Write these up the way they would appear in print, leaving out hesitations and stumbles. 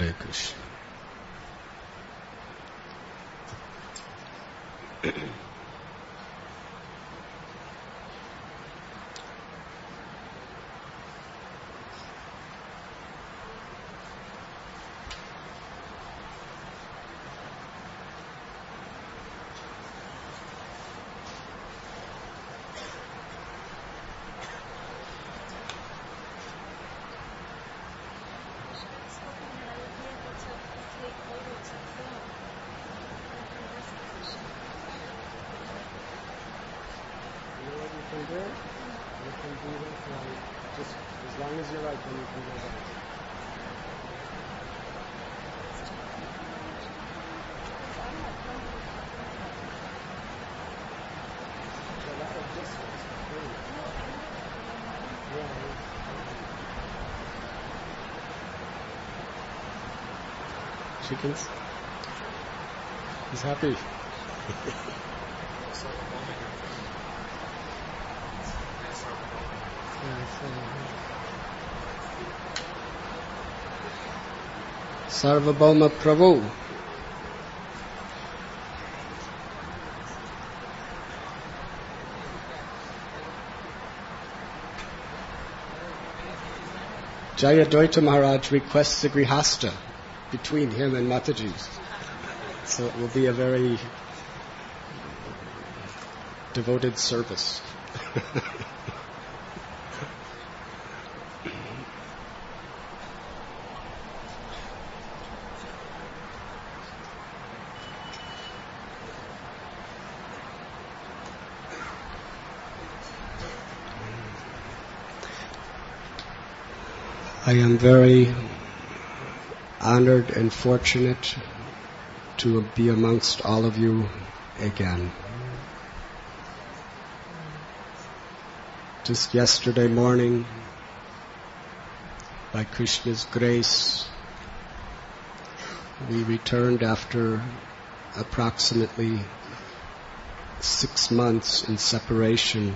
Hare Krishna. Chickens? He's happy. Sarvabhauma Prabhu. Jayadvaita Maharaj requests a grihasta between him and Mataji. So it will be a very devoted service. I am very honored and fortunate to be amongst all of you again. Just yesterday morning, by Krishna's grace, we returned after approximately 6 months in separation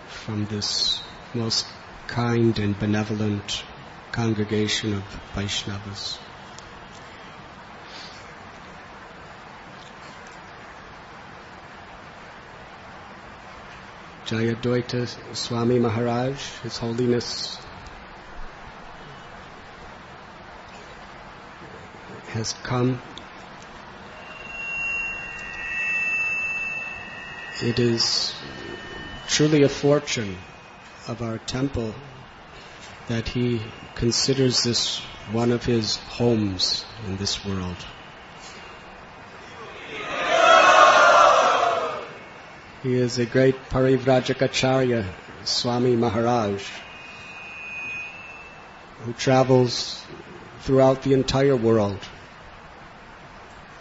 from this most kind and benevolent congregation of Vaishnavas. Jayadvaita Swami Maharaj, His Holiness, has come. It is truly a fortune of our temple that he considers this one of his homes in this world. He is a great Parivrajacharya, Swami Maharaj, who travels throughout the entire world,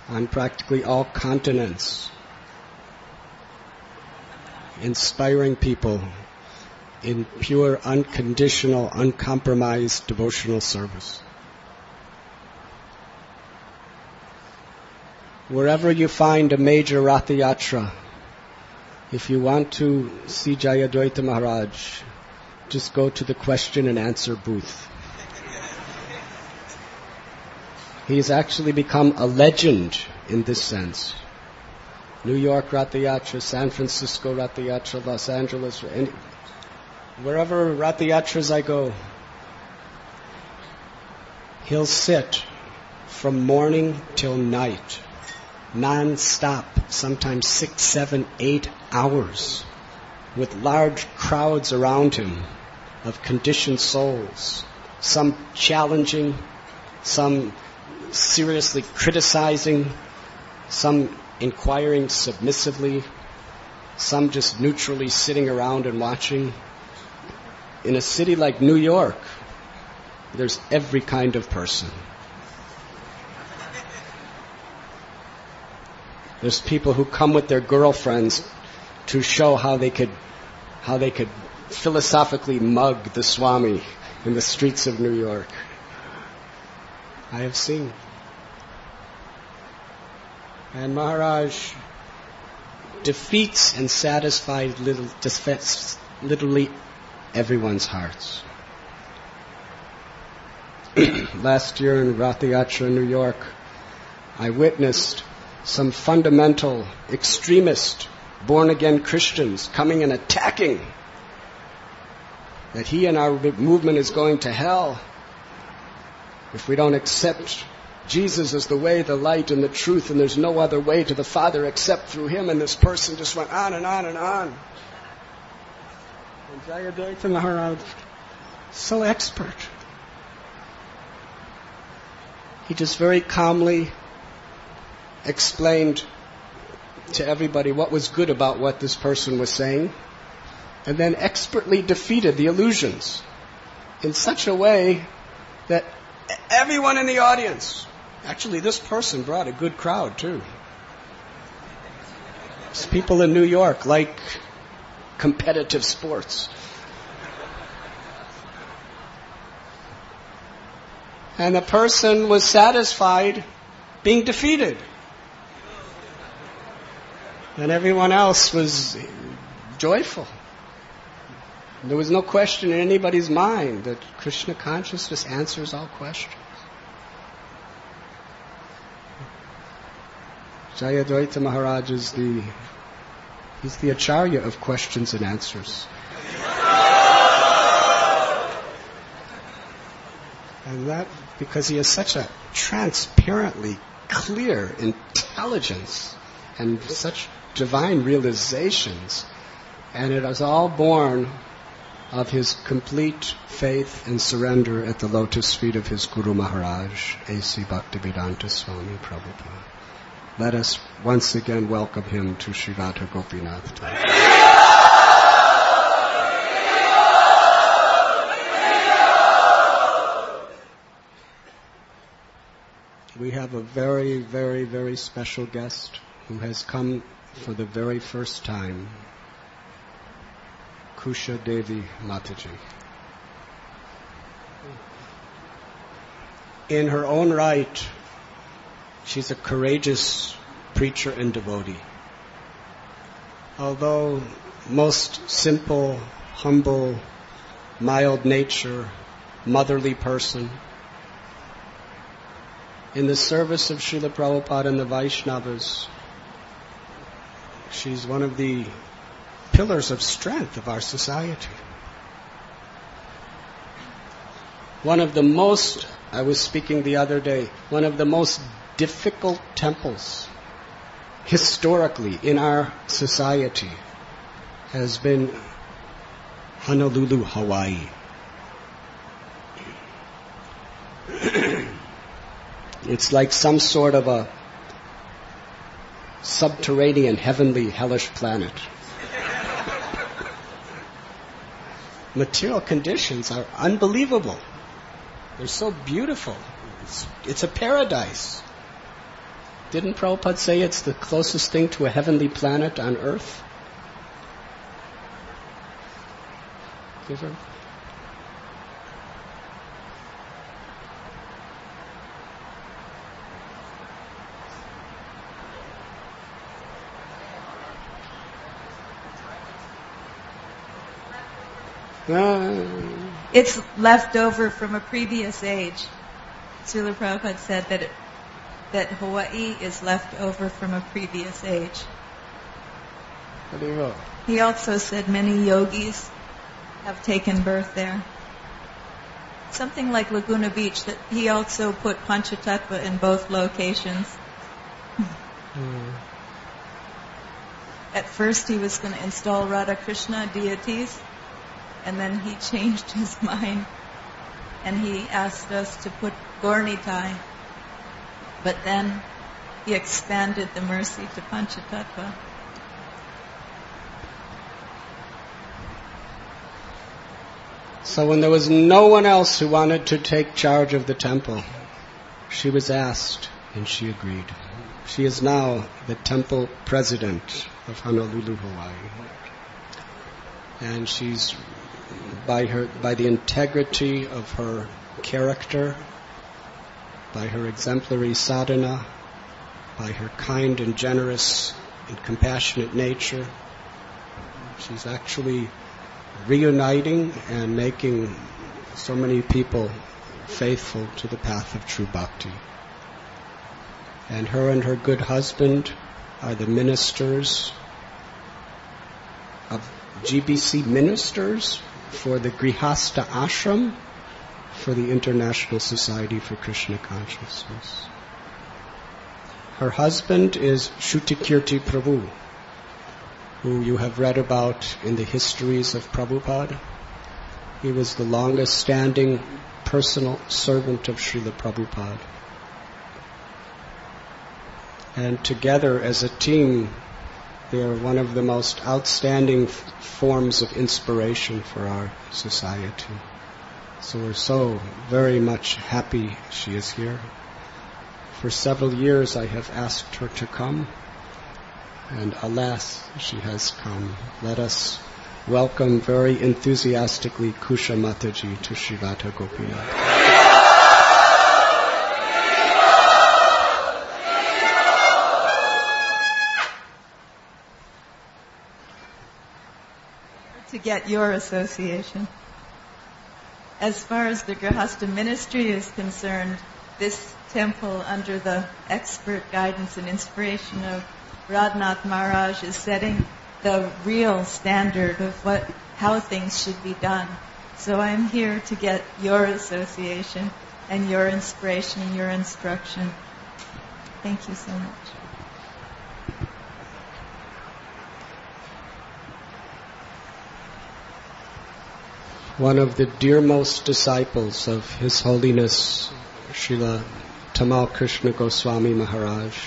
on practically all continents, inspiring people in pure, unconditional, uncompromised devotional service. Wherever you find a major Ratha Yatra, if you want to see Jayadvaita Maharaj, just go to the question and answer booth. He has actually become a legend in this sense. New York Ratha Yatra, San Francisco Ratha Yatra, Los Angeles, wherever Ratha Yatras I go, he'll sit from morning till night, non-stop, sometimes 6, 7, 8 hours, with large crowds around him of conditioned souls, some challenging, some seriously criticizing, some inquiring submissively, some just neutrally sitting around and watching. In a city like New York, there's every kind of person. There's people who come with their girlfriends to show how they could philosophically mug the Swami in the streets of New York. I have seen. And Maharaj defeats and satisfies literally everyone's hearts. last year in Rath Yatra in New York, I witnessed some fundamental, extremist, born-again Christians coming and attacking that he and our movement is going to hell if we don't accept Jesus as the way, the light, and the truth, and there's no other way to the Father except through him. And this person just went on and on and on. And Jayadvaita Maharaj, so expert. He just very calmly explained to everybody what was good about what this person was saying, and then expertly defeated the illusions in such a way that everyone in the audience, actually this person brought a good crowd too. These people in New York like competitive sports. And the person was satisfied being defeated. And everyone else was joyful. There was no question in anybody's mind that Krishna consciousness answers all questions. Jayadvaita Maharaj is he's the acharya of questions and answers. And that because he has such a transparently clear intelligence and such divine realizations, and it is all born of his complete faith and surrender at the lotus feet of his Guru Maharaj, A.C. Bhaktivedanta Swami Prabhupada. Let us once again welcome him to Sri Radha Gopinath. We have a very, very, very special guest who has come for the very first time, Kusha Devi Mataji. In her own right, she's a courageous preacher and devotee. Although most simple, humble, mild nature, motherly person, in the service of Srila Prabhupada and the Vaishnavas, she's one of the pillars of strength of our society. One of the most, I was speaking the other day, one of the most difficult temples historically in our society has been Honolulu, Hawaii. It's like some sort of a subterranean, heavenly, hellish planet. Material conditions are unbelievable. They're so beautiful. It's a paradise. Didn't Prabhupada say it's the closest thing to a heavenly planet on earth? It's left over from a previous age. Srila Prabhupada said that Hawaii is left over from a previous age. He also said many yogis have taken birth there. Something like Laguna Beach, that he also put Panchatattva in both locations. At first he was going to install Radha Krishna deities, and then he changed his mind and he asked us to put Gaurnitai. But then he expanded the mercy to Panchatattva. So when there was no one else who wanted to take charge of the temple, she was asked and she agreed. She is now the temple president of Honolulu, Hawaii. And she's by the integrity of her character, by her exemplary sadhana, by her kind and generous and compassionate nature, she's actually reuniting and making so many people faithful to the path of true bhakti. And her good husband are the ministers of GBC ministers for the Grihastha Ashram for the International Society for Krishna Consciousness. Her husband is Shrutikirti Prabhu, who you have read about in the histories of Prabhupada. He was the longest standing personal servant of Srila Prabhupada. And together as a team, they are one of the most outstanding forms of inspiration for our society. So we're so very much happy she is here. For several years I have asked her to come, and alas, she has come. Let us welcome very enthusiastically Kusha Mataji to Sri Radha Gopinath. To get your association. As far as the Grihastha ministry is concerned, this temple, under the expert guidance and inspiration of Radhanath Maharaj, is setting the real standard of how things should be done. So I'm here to get your association and your inspiration and your instruction. Thank you so much. One of the dearmost disciples of His Holiness Srila Tamal Krishna Goswami Maharaj,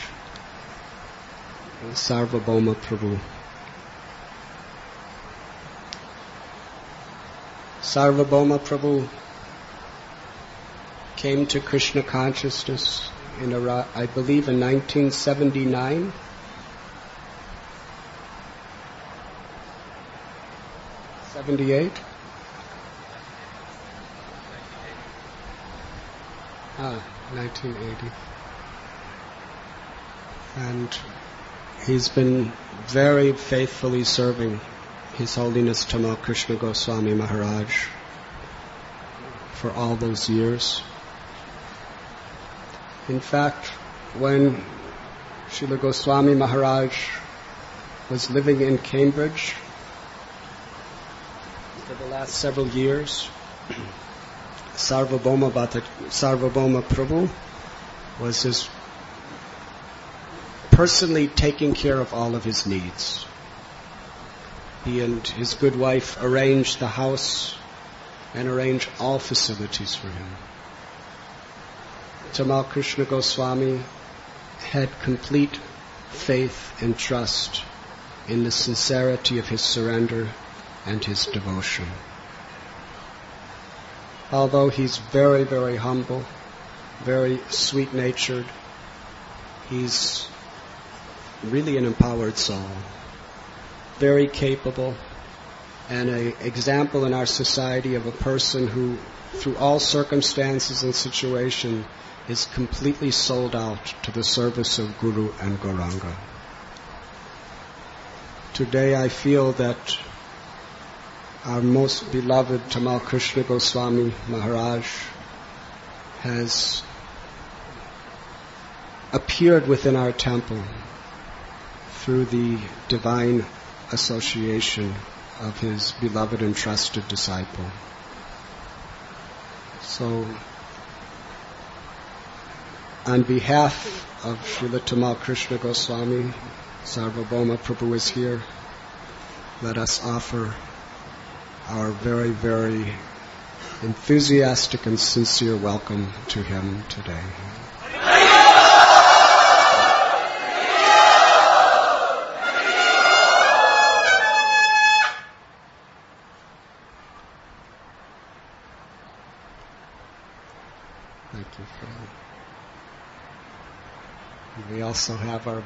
Sarvabhauma Prabhu. Sarvabhauma Prabhu came to Krishna consciousness I believe in 1979. '78. 1980. And he's been very faithfully serving His Holiness Tamal Krishna Goswami Maharaj for all those years. In fact, when Srila Goswami Maharaj was living in Cambridge for the last several years, Sarvabhauma Prabhu was personally taking care of all of his needs. He and his good wife arranged the house and arranged all facilities for him. Tamal Krishna Goswami had complete faith and trust in the sincerity of his surrender and his devotion. Although he's very, very humble, very sweet-natured, he's really an empowered soul, very capable, and an example in our society of a person who, through all circumstances and situation, is completely sold out to the service of Guru and Gauranga. Today I feel that our most beloved Tamal Krishna Goswami Maharaj has appeared within our temple through the divine association of his beloved and trusted disciple. So, on behalf of Srila Tamal Krishna Goswami, Sarvabhauma Prabhu is here. Let us offer our very, very enthusiastic and sincere welcome to him today. Thank you, friend. We also have our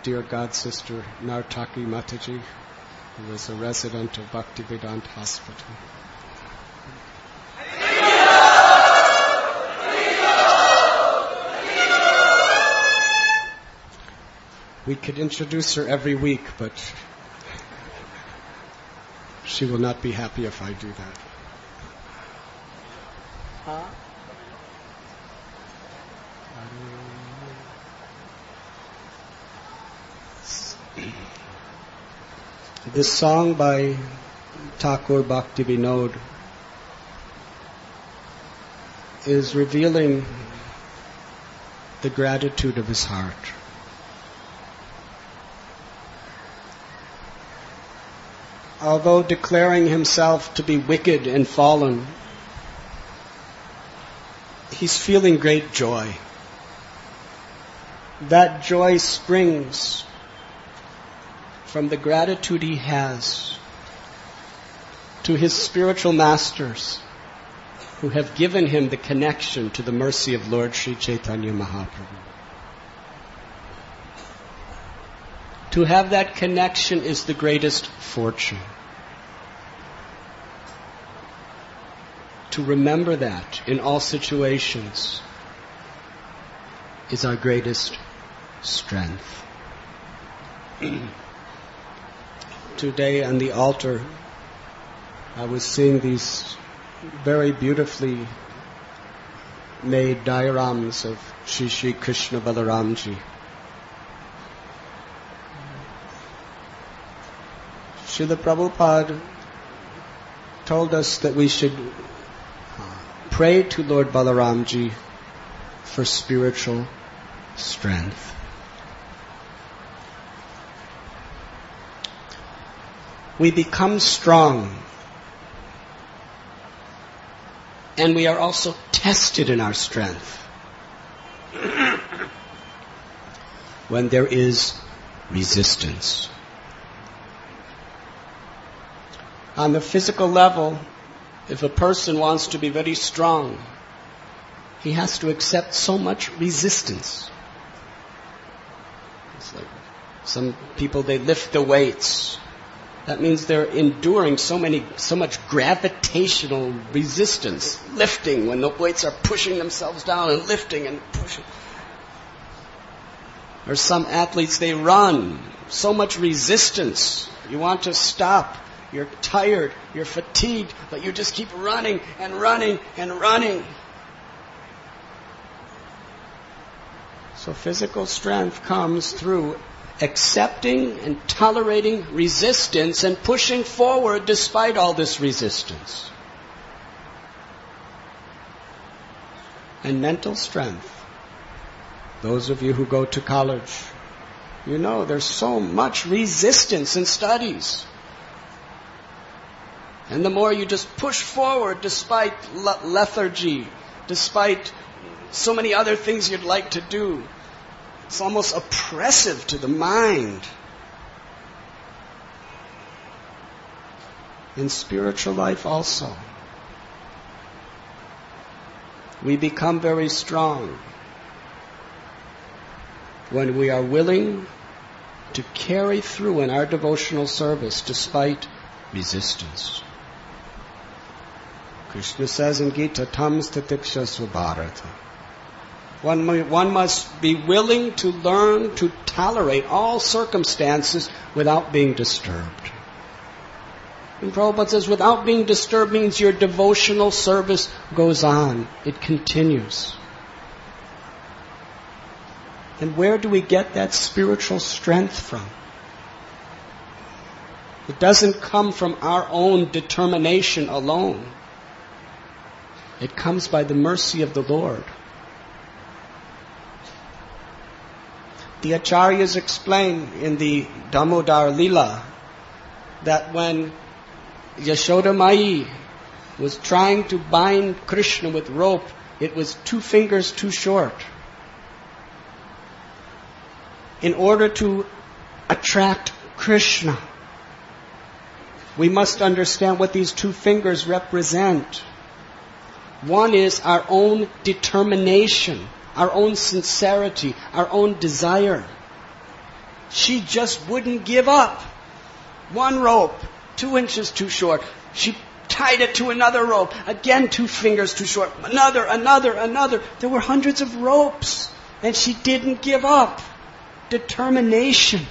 dear God sister Nartaki Mataji, who is a resident of Bhaktivedanta Hospital. We could introduce her every week, but she will not be happy if I do that. This song by Thakur Bhaktivinoda is revealing the gratitude of his heart. Although declaring himself to be wicked and fallen, he's feeling great joy. That joy springs from the gratitude he has to his spiritual masters who have given him the connection to the mercy of Lord Sri Chaitanya Mahaprabhu. To have that connection is the greatest fortune. To remember that in all situations is our greatest strength. Today on the altar, I was seeing these very beautifully made diorams of Shri Krishna Balaramji. Srila Prabhupada told us that we should pray to Lord Balaramji for spiritual strength. We become strong, and we are also tested in our strength when there is resistance. On the physical level, if a person wants to be very strong, he has to accept so much resistance. It's like some people, they lift the weights. That means they're enduring so much gravitational resistance, lifting when the weights are pushing themselves down and lifting and pushing. Or some athletes, they run, so much resistance. You want to stop. You're tired, you're fatigued, but you just keep running and running and running. So physical strength comes through accepting and tolerating resistance and pushing forward despite all this resistance. And mental strength. Those of you who go to college, you know there's so much resistance in studies. And the more you just push forward despite lethargy, despite so many other things you'd like to do, it's almost oppressive to the mind. In spiritual life also, we become very strong when we are willing to carry through in our devotional service despite resistance. Krishna says in Gita, Tam statiksha svabharata. One must be willing to learn to tolerate all circumstances without being disturbed. And Prabhupada says, without being disturbed means your devotional service goes on. It continues. And where do we get that spiritual strength from? It doesn't come from our own determination alone. It comes by the mercy of the Lord. The Acharyas explain in the Damodar Lila that when Yashoda Mai was trying to bind Krishna with rope, it was 2 fingers too short. In order to attract Krishna, we must understand what these 2 fingers represent. One is our own determination, our own sincerity, our own desire. She just wouldn't give up. 1 rope, 2 inches too short. She tied it to another rope. Again, 2 fingers too short. Another. There were hundreds of ropes. And she didn't give up. Determination.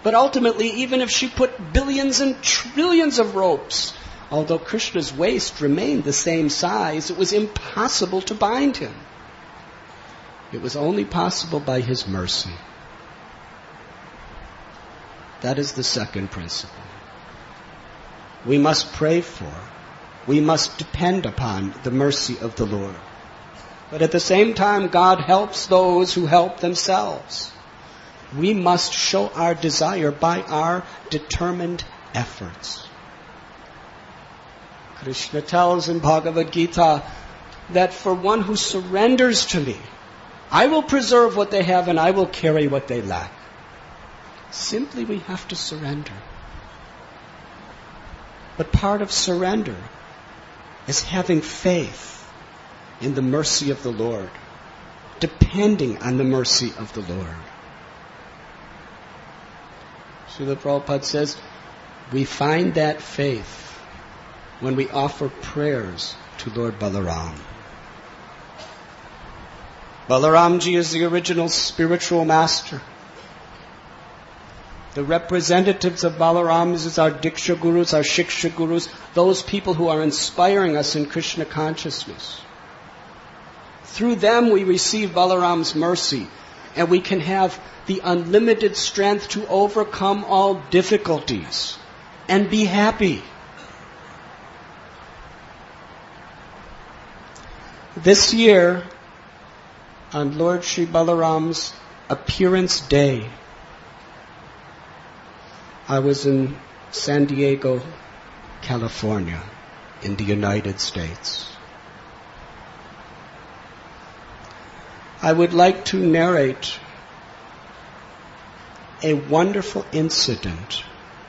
But ultimately, even if she put billions and trillions of ropes, although Krishna's waist remained the same size, it was impossible to bind him. It was only possible by his mercy. That is the second principle. We must pray for, we must depend upon the mercy of the Lord. But at the same time, God helps those who help themselves. We must show our desire by our determined efforts. Krishna tells in Bhagavad Gita that for one who surrenders to me, I will preserve what they have and I will carry what they lack. Simply we have to surrender. But part of surrender is having faith in the mercy of the Lord, depending on the mercy of the Lord. Srila Prabhupada says, we find that faith when we offer prayers to Lord Balaram. Balaramji is the original spiritual master. The representatives of Balaram is our Diksha Gurus, our Shiksha Gurus, those people who are inspiring us in Krishna consciousness. Through them we receive Balaram's mercy, and we can have the unlimited strength to overcome all difficulties and be happy. This year, on Lord Sri Balaram's appearance day, I was in San Diego, California, in the United States. I would like to narrate a wonderful incident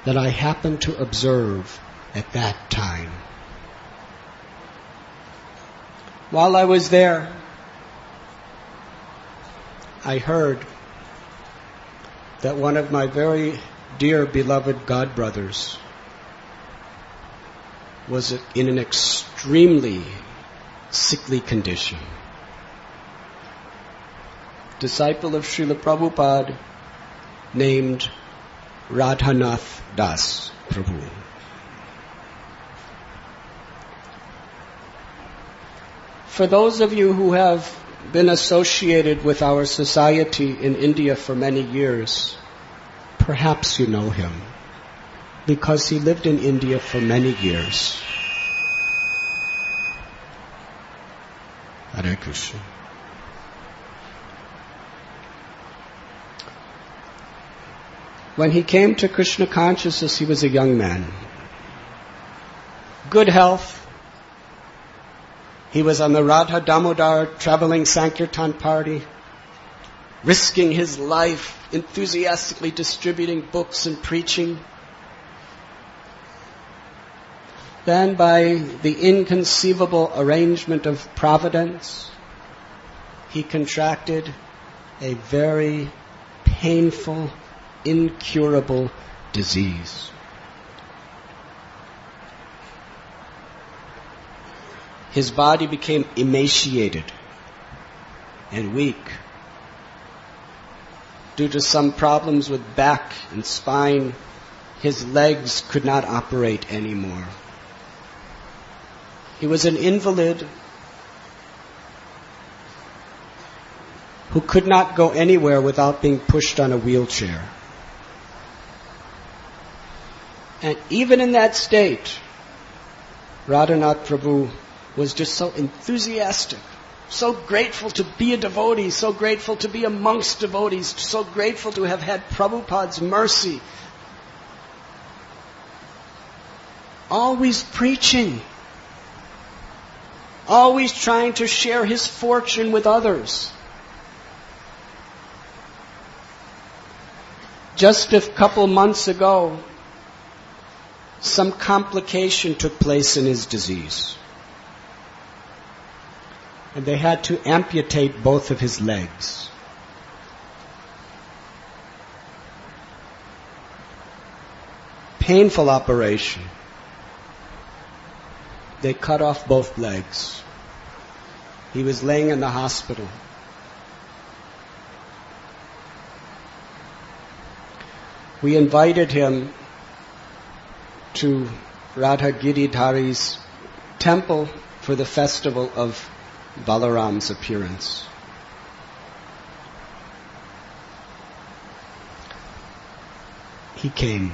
that I happened to observe at that time. While I was there, I heard that one of my very dear beloved godbrothers was in an extremely sickly condition. Disciple of Srila Prabhupada named Radhanath Das Prabhu. For those of you who have been associated with our society in India for many years, perhaps you know him, because he lived in India for many years. Hare Krishna. When he came to Krishna consciousness, he was a young man. Good health. He was on the Radha Damodar traveling Sankirtan party, risking his life, enthusiastically distributing books and preaching. Then, by the inconceivable arrangement of providence, he contracted a very painful, incurable disease. His body became emaciated and weak due to some problems with back and spine. His legs could not operate anymore. He was an invalid who could not go anywhere without being pushed on a wheelchair. And even in that state, Radhanath Prabhu was just so enthusiastic, so grateful to be a devotee, so grateful to be amongst devotees, so grateful to have had Prabhupada's mercy. Always preaching, always trying to share his fortune with others. Just a couple months ago, some complication took place in his disease. And they had to amputate both of his legs. Painful operation. They cut off both legs. He was laying in the hospital. We invited him to Radha Giridhari's temple for the festival of Balaram's appearance. he came.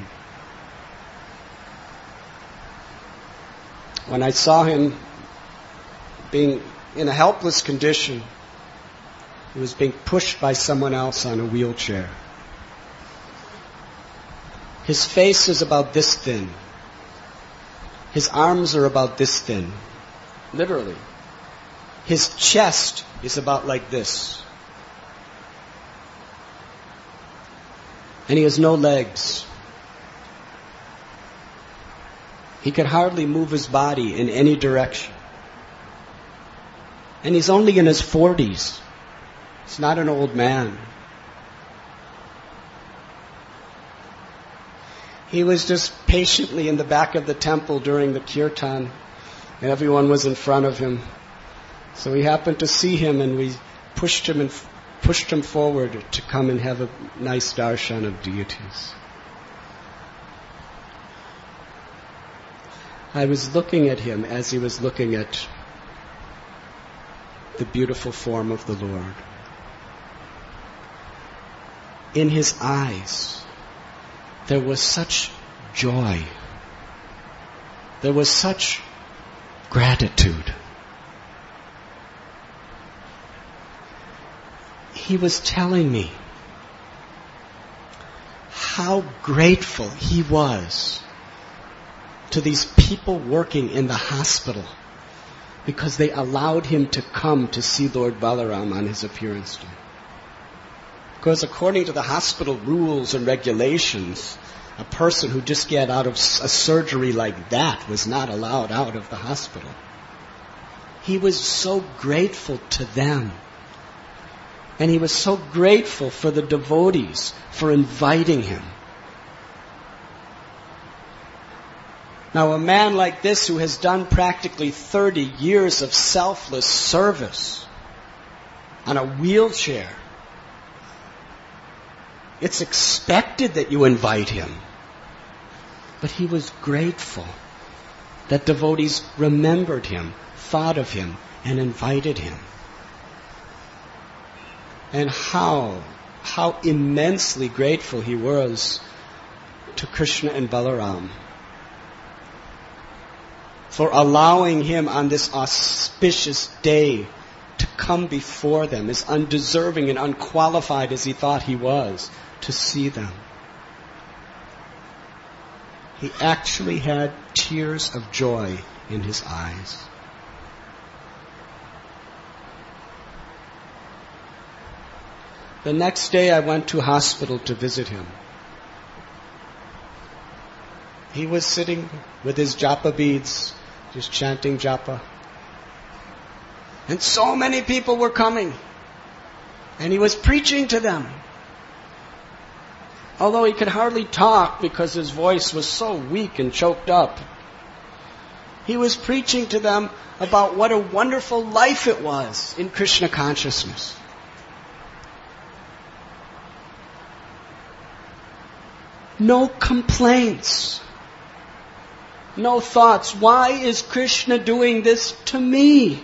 When I saw him being in a helpless condition, he was being pushed by someone else on a wheelchair. His face is about this thin. His arms are about this thin. Literally. His chest is about like this. And he has no legs. He could hardly move his body in any direction. And he's only in his 40s. He's not an old man. He was just patiently in the back of the temple during the kirtan, and everyone was in front of him. So we happened to see him, and we pushed him forward to come and have a nice darshan of deities. I was looking at him as he was looking at the beautiful form of the Lord. In his eyes, there was such joy. There was such gratitude. He was telling me how grateful he was to these people working in the hospital because they allowed him to come to see Lord Balaram on his appearance day. Because according to the hospital rules and regulations, a person who just got out of a surgery like that was not allowed out of the hospital. He was so grateful to them. And he was so grateful for the devotees for inviting him. Now, a man like this who has done practically 30 years of selfless service on a wheelchair, it's expected that you invite him. But he was grateful that devotees remembered him, thought of him, and invited him. And how immensely grateful he was to Krishna and Balaram for allowing him on this auspicious day to come before them, as undeserving and unqualified as he thought he was, to see them. He actually had tears of joy in his eyes. The next day I went to hospital to visit him. He was sitting with his japa beads, just chanting japa. And so many people were coming. And he was preaching to them. Although he could hardly talk because his voice was so weak and choked up. He was preaching to them about what a wonderful life it was in Krishna consciousness. No complaints. No thoughts. Why is Krishna doing this to me?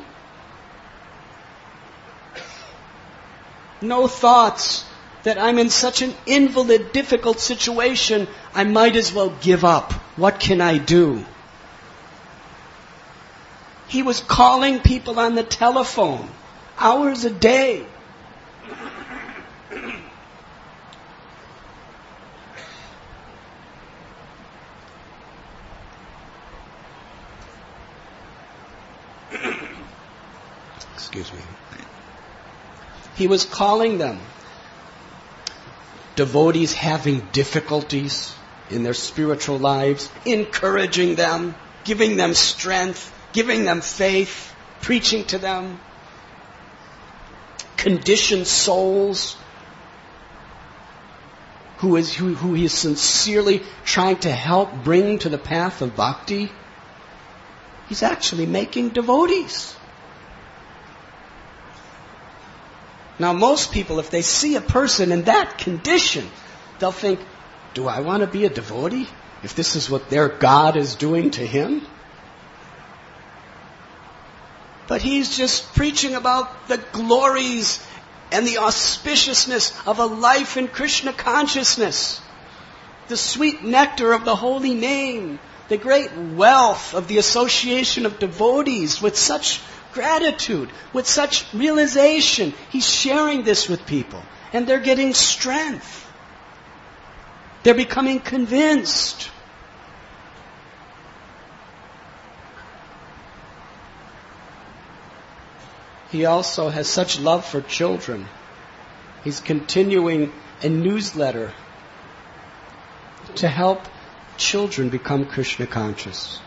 No thoughts that I'm in such an invalid, difficult situation, I might as well give up. What can I do? He was calling people on the telephone, hours a day. Excuse me. He was calling them. Devotees having difficulties in their spiritual lives, encouraging them, giving them strength, giving them faith, preaching to them. Conditioned souls who he is sincerely trying to help bring to the path of bhakti. He's actually making devotees. Now, most people, if they see a person in that condition, they'll think, do I want to be a devotee if this is what their God is doing to him? But he's just preaching about the glories and the auspiciousness of a life in Krishna consciousness. the sweet nectar of the holy name, the great wealth of the association of devotees with such gratitude, with such realization. He's sharing this with people, and they're getting strength. They're becoming convinced. He also has such love for children. He's continuing a newsletter to help children become Krishna conscious.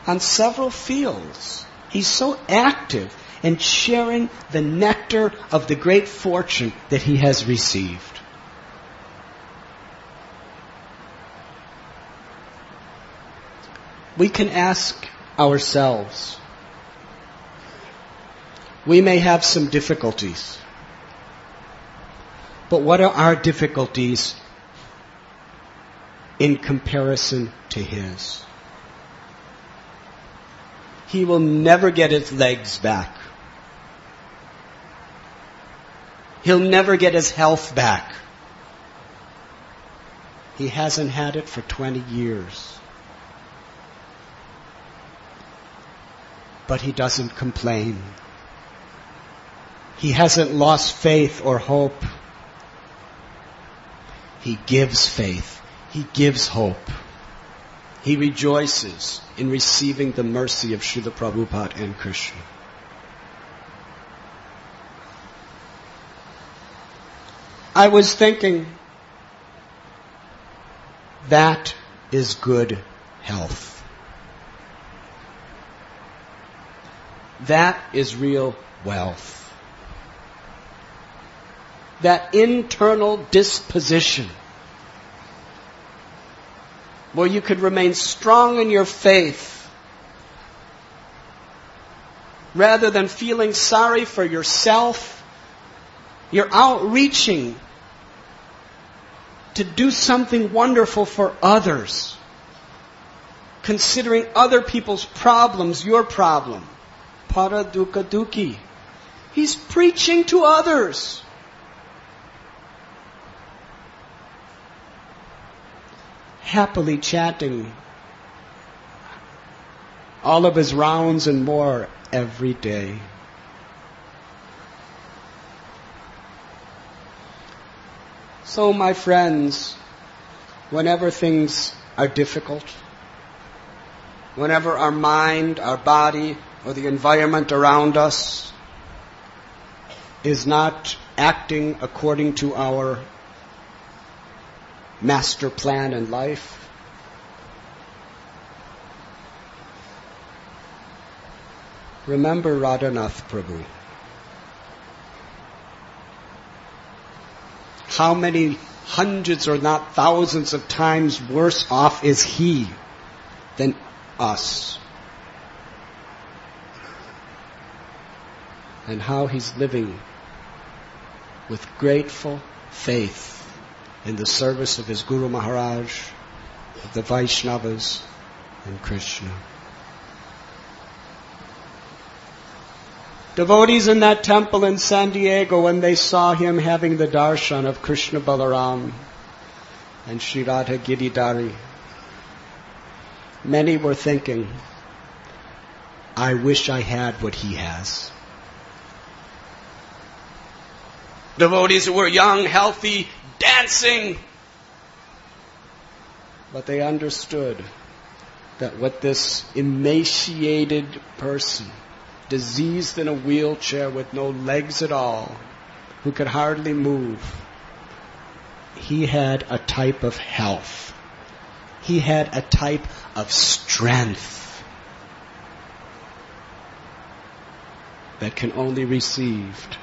On several fields, he's so active in sharing the nectar of the great fortune that he has received. We can ask ourselves, we may have some difficulties, but what are our difficulties in comparison to his? He will never get his legs back. He'll never get his health back. He hasn't had it for 20 years. But he doesn't complain. He hasn't lost faith or hope. He gives faith. He gives hope. He rejoices in receiving the mercy of Srila Prabhupada and Krishna. I was thinking, that is good health. That is real wealth. That internal disposition where you could remain strong in your faith rather than feeling sorry for yourself. You're outreaching to do something wonderful for others, considering other people's problems your problem. Para dukkha dukhi. He's preaching to others. Happily chatting all of his rounds and more every day. So, my friends, whenever things are difficult, whenever our mind, our body, or the environment around us is not acting according to our master plan in life, remember Radhanath Prabhu. How many hundreds or not thousands of times worse off is he than us? And how he's living with grateful faith in the service of his Guru Maharaj, of the Vaishnavas, and Krishna. Devotees in that temple in San Diego, when they saw him having the darshan of Krishna Balaram and Sri Radha Giridhari, many were thinking, I wish I had what he has. Devotees who were young, healthy, dancing. But they understood that what this emaciated person, diseased in a wheelchair with no legs at all, who could hardly move, he had a type of health. He had a type of strength that can only be received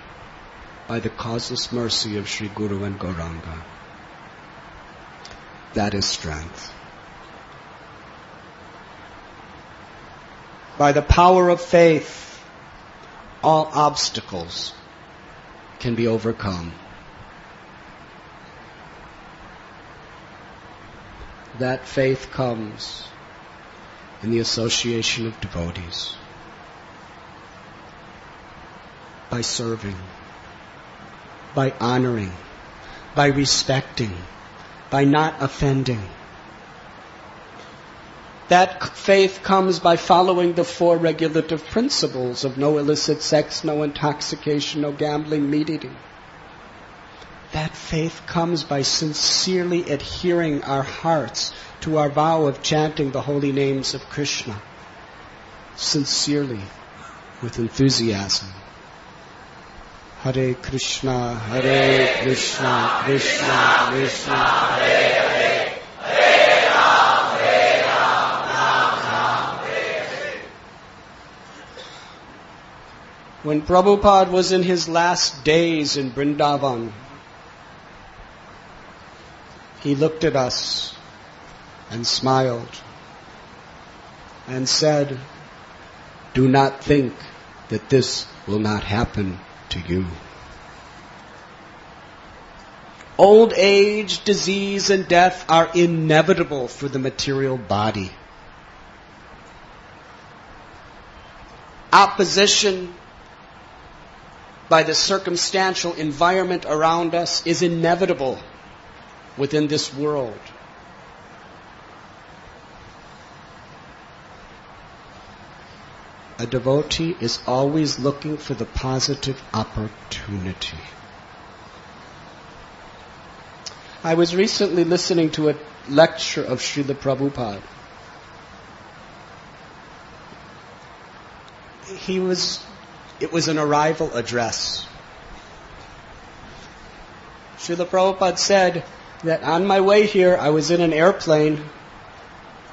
by the causeless mercy of Sri Guru and Gauranga. That is strength. By the power of faith, all obstacles can be overcome. That faith comes in the association of devotees, by serving, by honoring, by respecting, by not offending. That faith comes by following the 4 regulative principles of no illicit sex, no intoxication, no gambling, meat eating. That faith comes by sincerely adhering our hearts to our vow of chanting the holy names of Krishna. Sincerely, with enthusiasm. Hare Krishna, Krishna Krishna, Hare Hare, Hare Ram, Ram Ram, Hare Hare. When Prabhupada was in his last days in Vrindavan, he looked at us and smiled and said, "Do not think that this will not happen to you." Old age, disease, and death are inevitable for the material body. Opposition by the circumstantial environment around us is inevitable within this world. A devotee is always looking for the positive opportunity. I was recently listening to a lecture of Srila Prabhupada. It was an arrival address. Srila Prabhupada said that on my way here, I was in an airplane,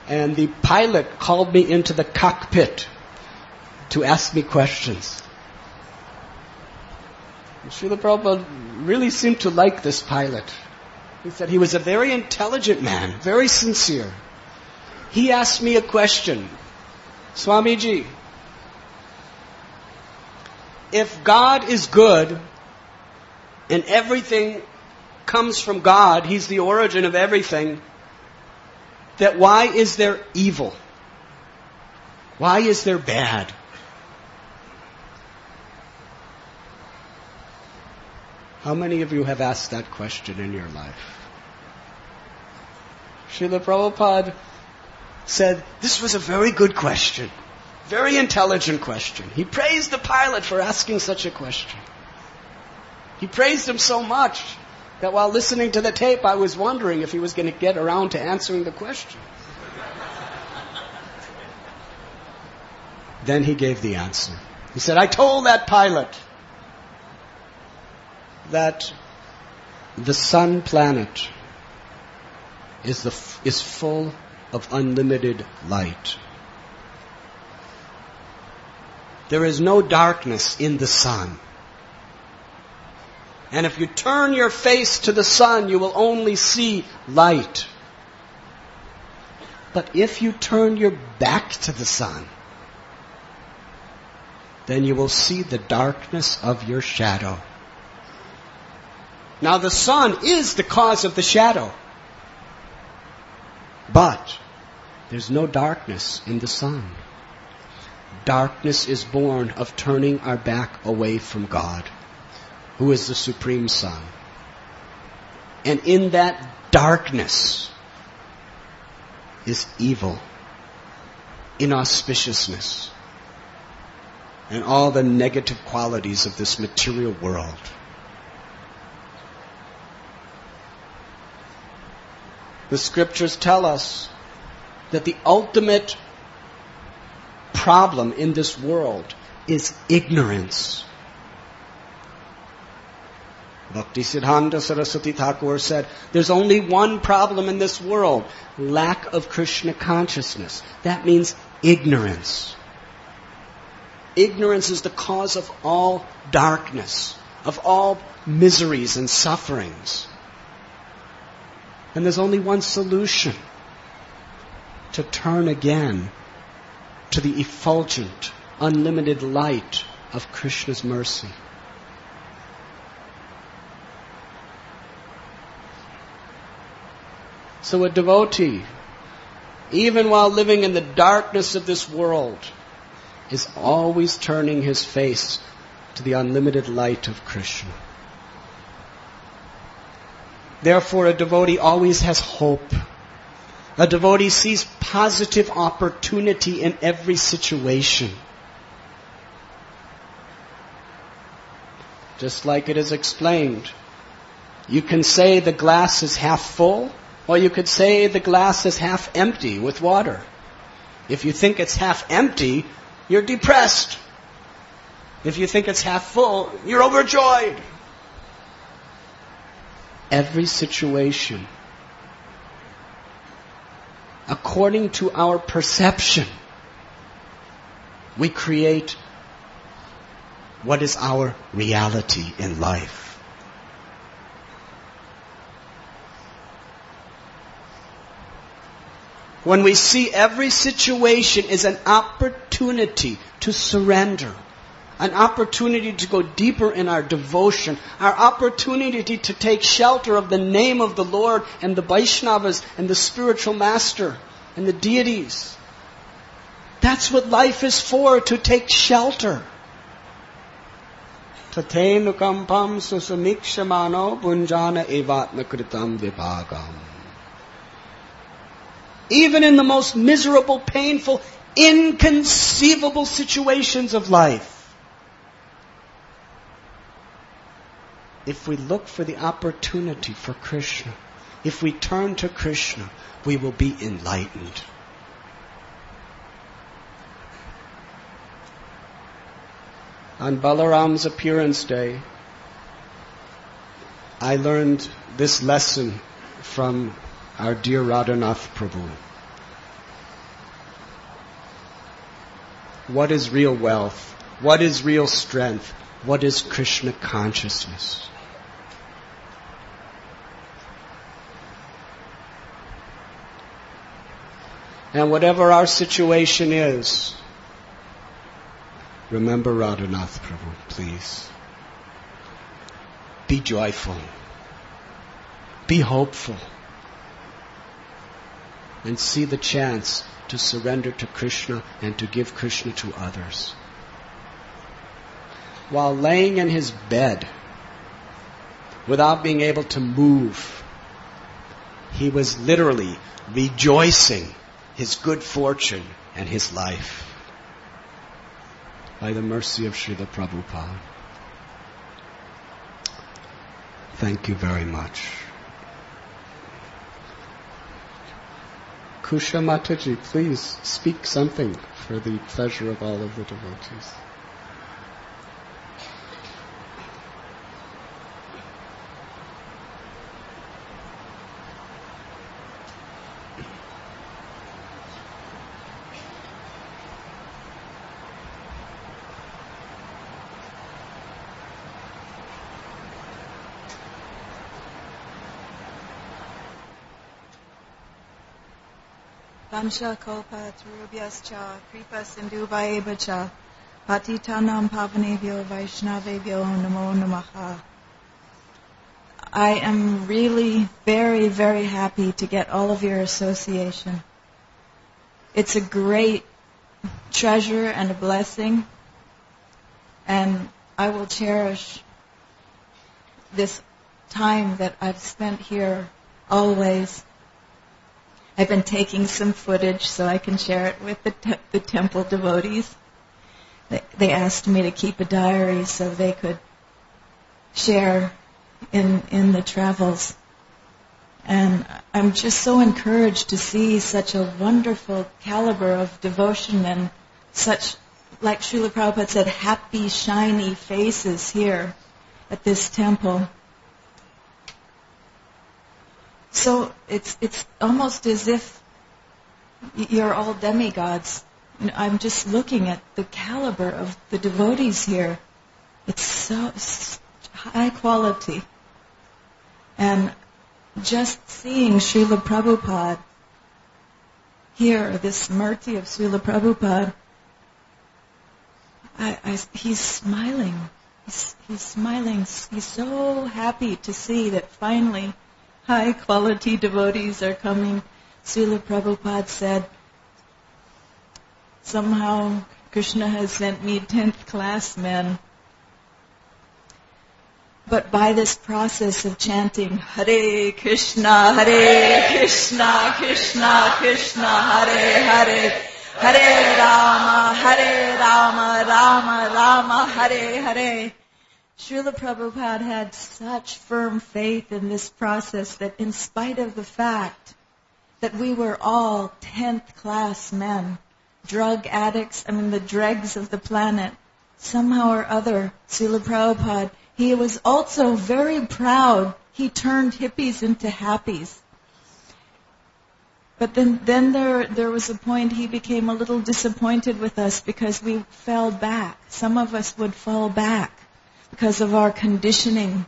and the pilot called me into the cockpit to ask me questions. And Srila Prabhupada really seemed to like this pilot. He said he was a very intelligent man, very sincere. He asked me a question. "Swamiji, if God is good and everything comes from God, He's the origin of everything, that why is there evil? Why is there bad?" How many of you have asked that question in your life? Srila Prabhupada said, this was a very good question, very intelligent question. He praised the pilot for asking such a question. He praised him so much that while listening to the tape, I was wondering if he was going to get around to answering the question. Then he gave the answer. He said, "I told that pilot that the sun planet is full of unlimited light. There is no darkness in the sun. And if you turn your face to the sun, you will only see light. But if you turn your back to the sun, then you will see the darkness of your shadow." Now the sun is the cause of the shadow. But there's no darkness in the sun. Darkness is born of turning our back away from God, who is the Supreme Sun. And in that darkness is evil, inauspiciousness, and all the negative qualities of this material world. The scriptures tell us that the ultimate problem in this world is ignorance. Bhaktisiddhanta Saraswati Thakur said, there's only one problem in this world, lack of Krishna consciousness. That means ignorance. Ignorance is the cause of all darkness, of all miseries and sufferings. And there's only one solution: to turn again to the effulgent, unlimited light of Krishna's mercy. So a devotee, even while living in the darkness of this world, is always turning his face to the unlimited light of Krishna. Therefore, a devotee always has hope. A devotee sees positive opportunity in every situation. Just like it is explained. You can say the glass is half full, or you could say the glass is half empty with water. If you think it's half empty, you're depressed. If you think it's half full, you're overjoyed. Every situation, according to our perception, we create what is our reality in life. When we see every situation is an opportunity to surrender, an opportunity to go deeper in our devotion, our opportunity to take shelter of the name of the Lord and the Vaishnavas and the spiritual master and the deities. That's what life is for, to take shelter. Tatenu kampam susamikshamano bunjana evatma kritam vibhagam. Even in the most miserable, painful, inconceivable situations of life, if we look for the opportunity for Krishna, if we turn to Krishna, we will be enlightened. On Balaram's appearance day, I learned this lesson from our dear Radhanath Prabhu. What is real wealth? What is real strength? What is Krishna consciousness? And whatever our situation is, remember Radhanath Prabhu, please. Be joyful. Be hopeful. And see the chance to surrender to Krishna and to give Krishna to others. While laying in his bed, without being able to move, he was literally rejoicing his good fortune and his life. By the mercy of Srila Prabhupada. Thank you very much. Kusha Mataji, please speak something for the pleasure of all of the devotees. Vansha Kalpa Tarubhyascha Kripa Sindhuvayevacha Patitanam Pavanebhyo Vaishnavebhyo Namo Namaha. I am really very, very happy to get all of your association. It's a great treasure and a blessing, and I will cherish this time that I've spent here always. I've been taking some footage so I can share it with the temple devotees. They asked me to keep a diary so they could share in the travels. And I'm just so encouraged to see such a wonderful caliber of devotion and such, like Srila Prabhupada said, happy, shiny faces here at this temple. So it's almost as if you're all demigods. I'm just looking at the caliber of the devotees here. It's so high quality. And just seeing Srila Prabhupada here, this Murti of Srila Prabhupada, he's smiling. He's smiling. He's so happy to see that finally high-quality devotees are coming. Srila Prabhupada said, somehow Krishna has sent me 10th class men. But by this process of chanting Hare Krishna, Krishna Krishna, Hare Hare, Hare Rama, Rama Rama, Hare Hare, Srila Prabhupada had such firm faith in this process that in spite of the fact that we were all 10th class men, drug addicts, the dregs of the planet, somehow or other, Srila Prabhupada, he was also very proud. He turned hippies into happies. But then there was a point he became a little disappointed with us because we fell back. Some of us would fall back because of our conditioning.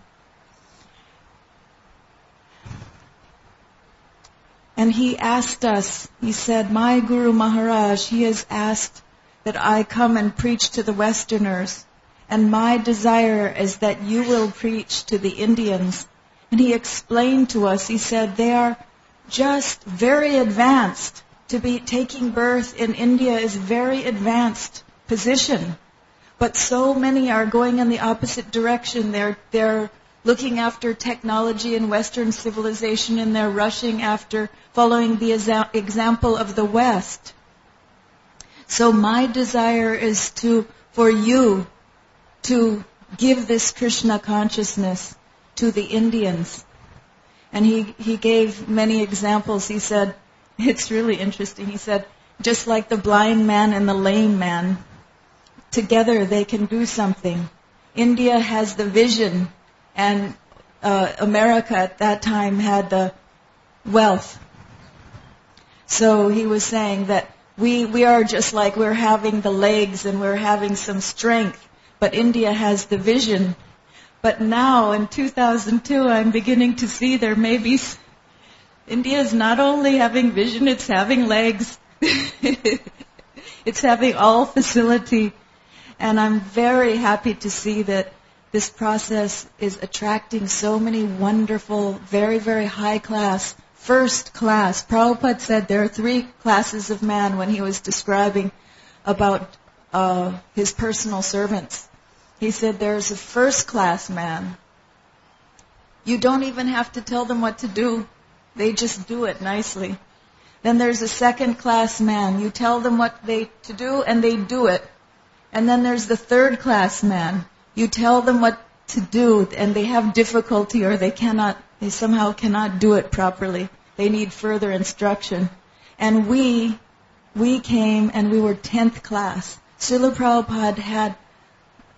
And he asked us, he said, my Guru Maharaj, he has asked that I come and preach to the Westerners. And my desire is that you will preach to the Indians. And he explained to us, he said, they are just very advanced. To be taking birth in India is very advanced position. But so many are going in the opposite direction. They're looking after technology and Western civilization, and they're rushing after following the example of the West. So my desire is for you to give this Krishna consciousness to the Indians. And he gave many examples. He said, it's really interesting. He said, just like the blind man and the lame man, together they can do something. India has the vision, and America at that time had the wealth. So he was saying that we are just like we're having the legs and we're having some strength, but India has the vision. But now in 2002 I'm beginning to see there may be, India is not only having vision, it's having legs. It's having all facility. And I'm very happy to see that this process is attracting so many wonderful, very, very high class, first class. Prabhupada said there are 3 classes of man when he was describing about his personal servants. He said there's a first class man. You don't even have to tell them what to do. They just do it nicely. Then there's a second class man. You tell them what to do and they do it. And then there's the third class man. You tell them what to do and they have difficulty or they somehow cannot do it properly. They need further instruction. And we came and we were 10th class. Srila Prabhupada had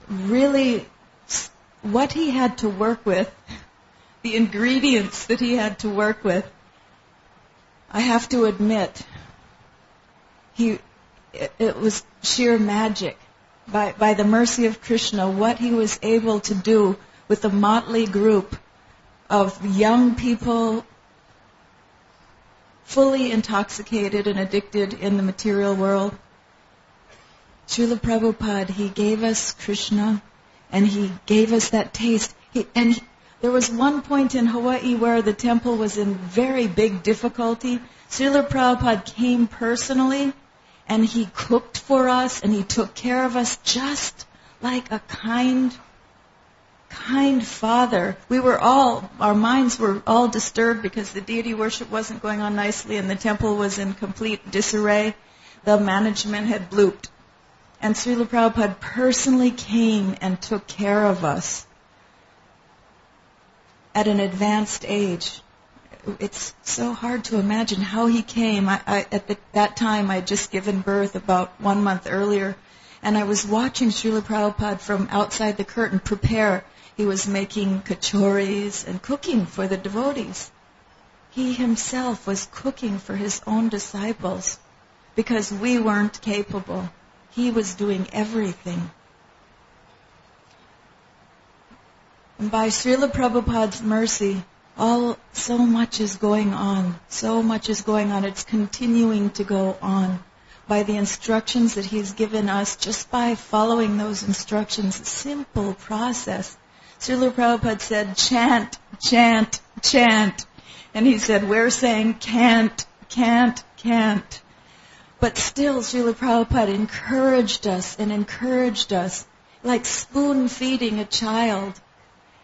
really what he had to work with, the ingredients that he had to work with. I have to admit, it was sheer magic. By the mercy of Krishna, what he was able to do with a motley group of young people fully intoxicated and addicted in the material world. Srila Prabhupada, he gave us Krishna and he gave us that taste. There was one point in Hawaii where the temple was in very big difficulty. Srila Prabhupada came personally and he cooked for us and he took care of us just like a kind father. Our minds were all disturbed because the deity worship wasn't going on nicely and the temple was in complete disarray. The management had blooped. And Srila Prabhupada personally came and took care of us at an advanced age. It's so hard to imagine how he came. At that time, I had just given birth about 1 month earlier, and I was watching Srila Prabhupada from outside the curtain prepare. He was making kachoris and cooking for the devotees. He himself was cooking for his own disciples because we weren't capable. He was doing everything. And by Srila Prabhupada's mercy, so much is going on. So much is going on. It's continuing to go on. By the instructions that he's given us, just by following those instructions, a simple process. Srila Prabhupada said, chant, chant, chant. And he said, we're saying can't, can't, can't. But still, Srila Prabhupada encouraged us, like spoon-feeding a child.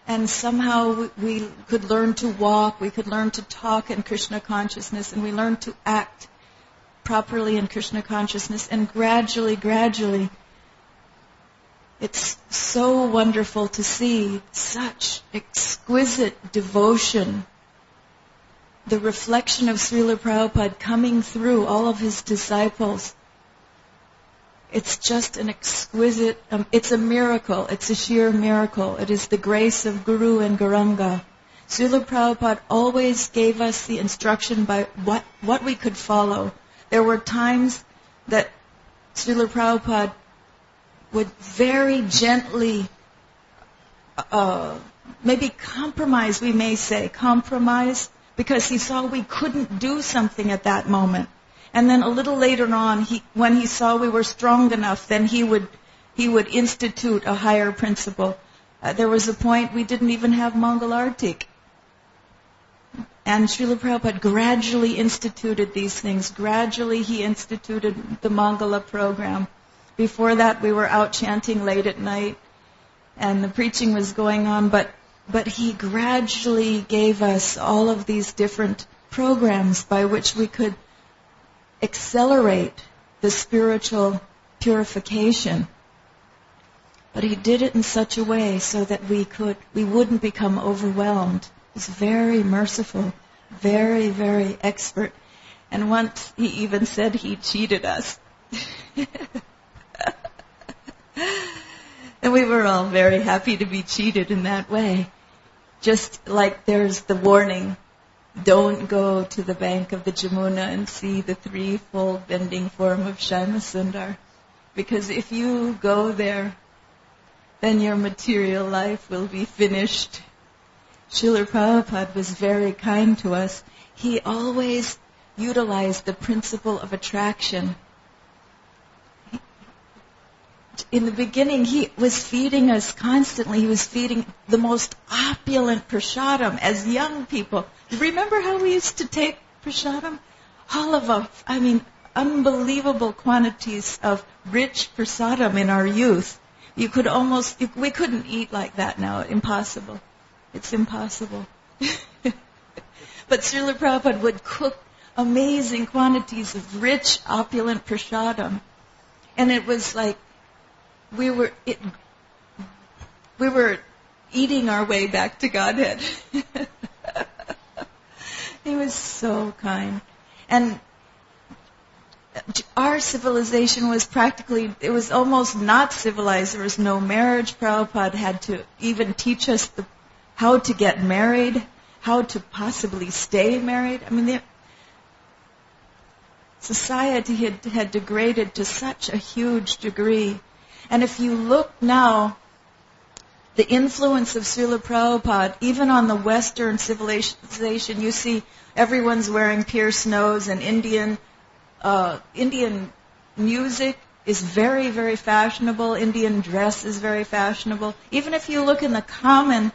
And somehow we could learn to walk, we could learn to talk in Krishna consciousness, and we learned to act properly in Krishna consciousness. And gradually, it's so wonderful to see such exquisite devotion, the reflection of Srila Prabhupada coming through all of his disciples. It's just an exquisite, it's a miracle, it's a sheer miracle. It is the grace of Guru and Gauranga. Srila Prabhupada always gave us the instruction by what we could follow. There were times that Srila Prabhupada would very gently, maybe compromise, we may say, because he saw we couldn't do something at that moment. And then a little later on, when he saw we were strong enough, then he would institute a higher principle. There was a point we didn't even have Mangal Artik. And Srila Prabhupada gradually instituted these things. Gradually he instituted the Mangala program. Before that we were out chanting late at night and the preaching was going on, but he gradually gave us all of these different programs by which we could accelerate the spiritual purification. But he did it in such a way so that we wouldn't become overwhelmed. He was very merciful, very, very expert. And once he even said he cheated us. And we were all very happy to be cheated in that way. Just like there's the warning, don't go to the bank of the Jamuna and see the threefold bending form of Shyama Sundar. Because if you go there, then your material life will be finished. Srila Prabhupada was very kind to us. He always utilized the principle of attraction. In the beginning, he was feeding us constantly. He was feeding the most opulent prasadam as young people. Remember how we used to take prasadam? Unbelievable quantities of rich prasadam in our youth. We couldn't eat like that now. Impossible. It's impossible. But Srila Prabhupada would cook amazing quantities of rich, opulent prasadam. And it was like we were eating our way back to Godhead. He was so kind. And our civilization was it was almost not civilized. There was no marriage. Prabhupada had to even teach us how to get married, how to possibly stay married. Society had degraded to such a huge degree. And if you look now, the influence of Srila Prabhupada, even on the Western civilization, you see everyone's wearing pierced nose, and Indian music is very, very fashionable. Indian dress is very fashionable. Even if you look in the common,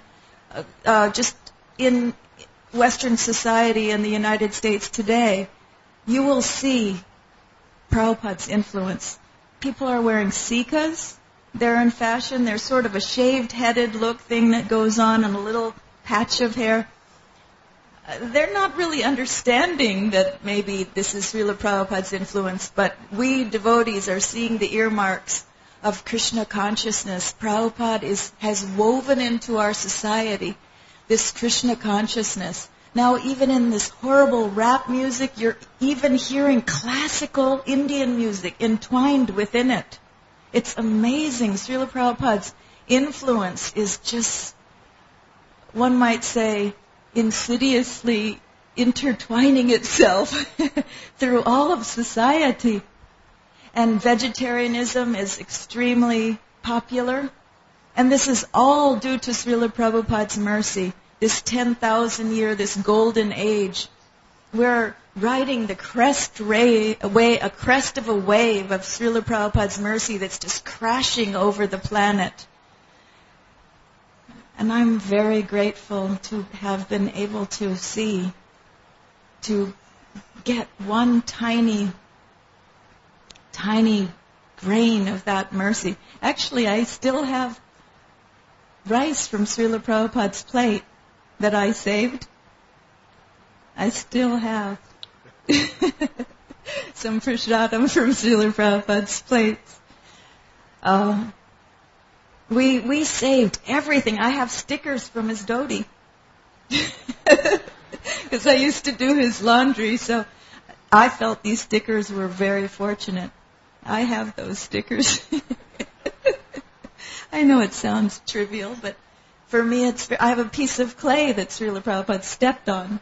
just in Western society in the United States today, you will see Prabhupada's influence. People are wearing sikas. They're in fashion. There's sort of a shaved-headed look thing that goes on and a little patch of hair. They're not really understanding that maybe this is Srila Prabhupada's influence, but we devotees are seeing the earmarks of Krishna consciousness. Prabhupada has woven into our society this Krishna consciousness. Now, even in this horrible rap music, you're even hearing classical Indian music entwined within it. It's amazing. Srila Prabhupada's influence is just, one might say, insidiously intertwining itself through all of society. And vegetarianism is extremely popular. And this is all due to Srila Prabhupada's mercy. This 10,000 year, this golden age. We're riding the crest of a wave of Srila Prabhupada's mercy that's just crashing over the planet. And I'm very grateful to have been able to get one tiny grain of that mercy. Actually, I still have rice from Srila Prabhupada's plate that I saved. I still have some prasadam from Srila Prabhupada's plates. We saved everything. I have stickers from his dhoti. Because I used to do his laundry, so I felt these stickers were very fortunate. I have those stickers. I know it sounds trivial, but for me I have a piece of clay that Srila Prabhupada stepped on.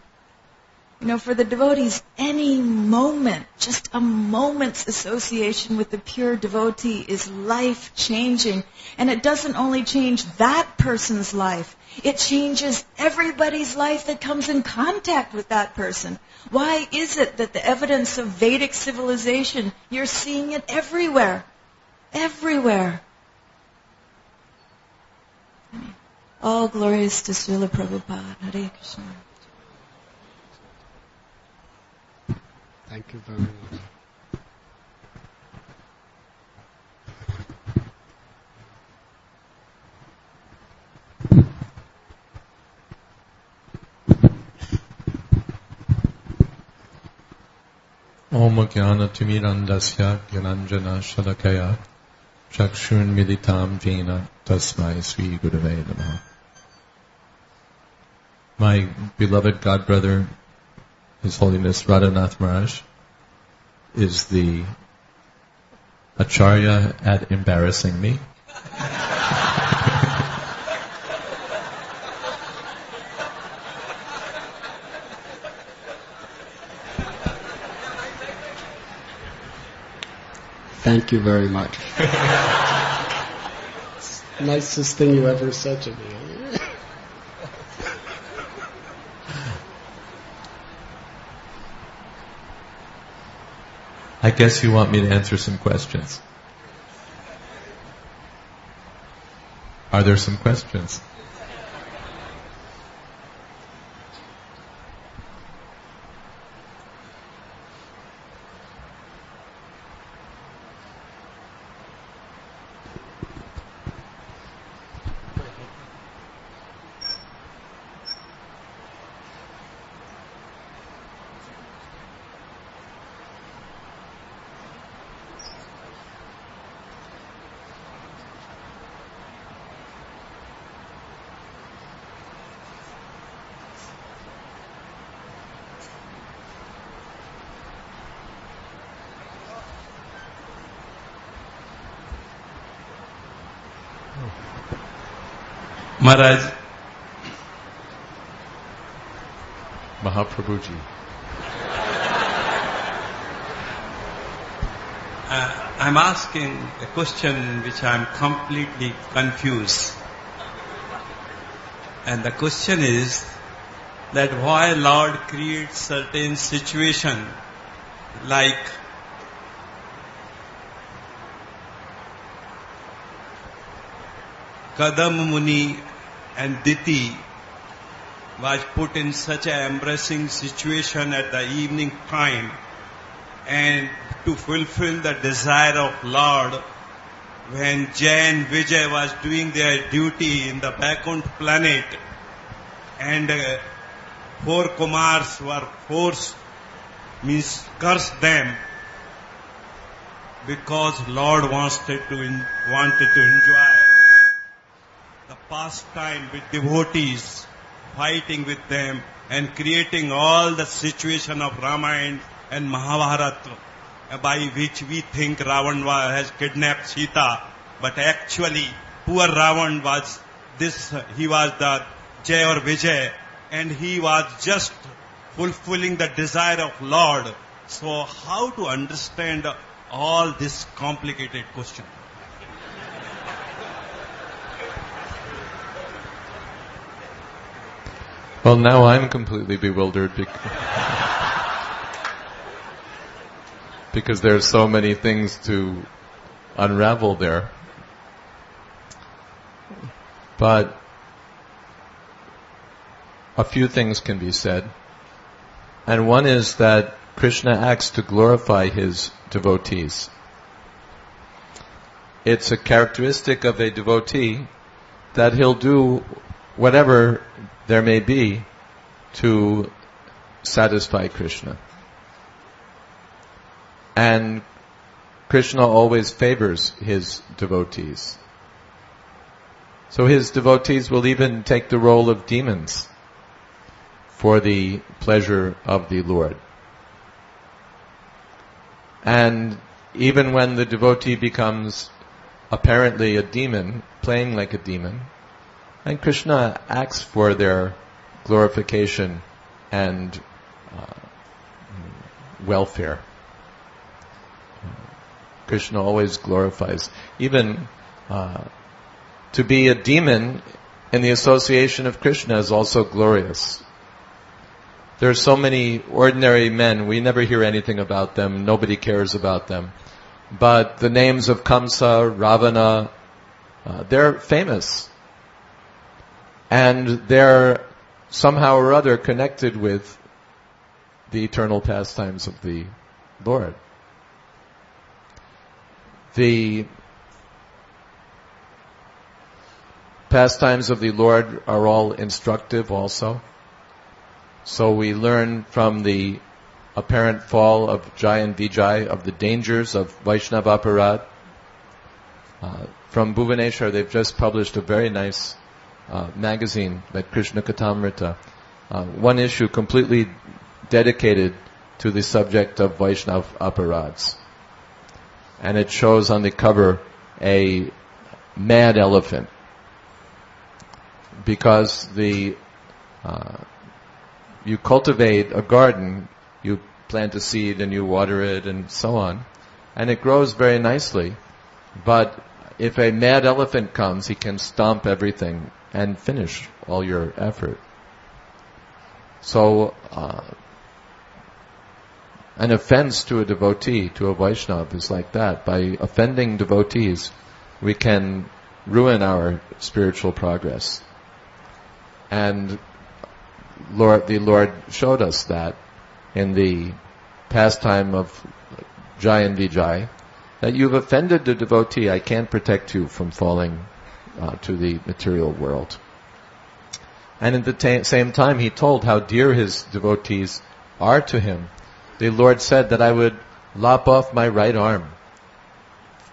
For the devotees, any moment, just a moment's association with the pure devotee is life-changing. And it doesn't only change that person's life, it changes everybody's life that comes in contact with that person. Why is it that the evidence of Vedic civilization, you're seeing it everywhere? Everywhere. All glories to Srila Prabhupada. Hare Krishna. Thank you very much. Om Jnana-timirandasya Gyananjana Shalakaya Chakshun Militam Jena Tasmai Sri Gurave Namaha. My beloved godbrother, His Holiness Radhanath Maharaj, is the Acharya at embarrassing me. Thank you very much. It's the nicest thing you ever said to me. I guess you want me to answer some questions. Are there some questions? Maharaj, Mahaprabhuji. I'm asking a question in which I'm completely confused. And the question is that why Lord creates certain situation like Kadam Muni and Diti was put in such an embarrassing situation at the evening time, and to fulfill the desire of Lord, when Jay and Vijay was doing their duty in the background planet, and 4 Kumars were forced, means cursed them, because Lord wanted to enjoy the pastime with devotees, fighting with them and creating all the situation of Ramayana and Mahabharata, by which we think Ravan has kidnapped Sita, but actually poor Ravan was he was the Jay or Vijay, and he was just fulfilling the desire of Lord. So how to understand all this complicated question? Well, now I'm completely bewildered because there's so many things to unravel there. But a few things can be said. And one is that Krishna acts to glorify his devotees. It's a characteristic of a devotee that he'll do whatever there may be to satisfy Krishna. And Krishna always favors his devotees. So his devotees will even take the role of demons for the pleasure of the Lord. And even when the devotee becomes apparently a demon, playing like a demon, and Krishna acts for their glorification and welfare. Krishna always glorifies. Even to be a demon in the association of Krishna is also glorious. There are so many ordinary men, we never hear anything about them, nobody cares about them. But the names of Kamsa, Ravana, they're famous. And they're somehow or other connected with the eternal pastimes of the Lord. The pastimes of the Lord are all instructive also. So we learn from the apparent fall of Jai and Vijay, of the dangers of Vaishnava Aparad. From Bhuvaneshwar, they've just published a very nice magazine, like Krishna Katamrita. One issue completely dedicated to the subject of Vaishnava Aparads. And it shows on the cover a mad elephant. Because you cultivate a garden, you plant a seed and you water it and so on, and it grows very nicely. But if a mad elephant comes, he can stomp everything and finish all your effort. So, an offense to a devotee, to a Vaishnava, is like that. By offending devotees, we can ruin our spiritual progress. And the Lord showed us that in the pastime of Jai and Vijay, that you've offended the devotee, I can't protect you from falling to the material world. And at the same time, he told how dear his devotees are to him. The Lord said that I would lop off my right arm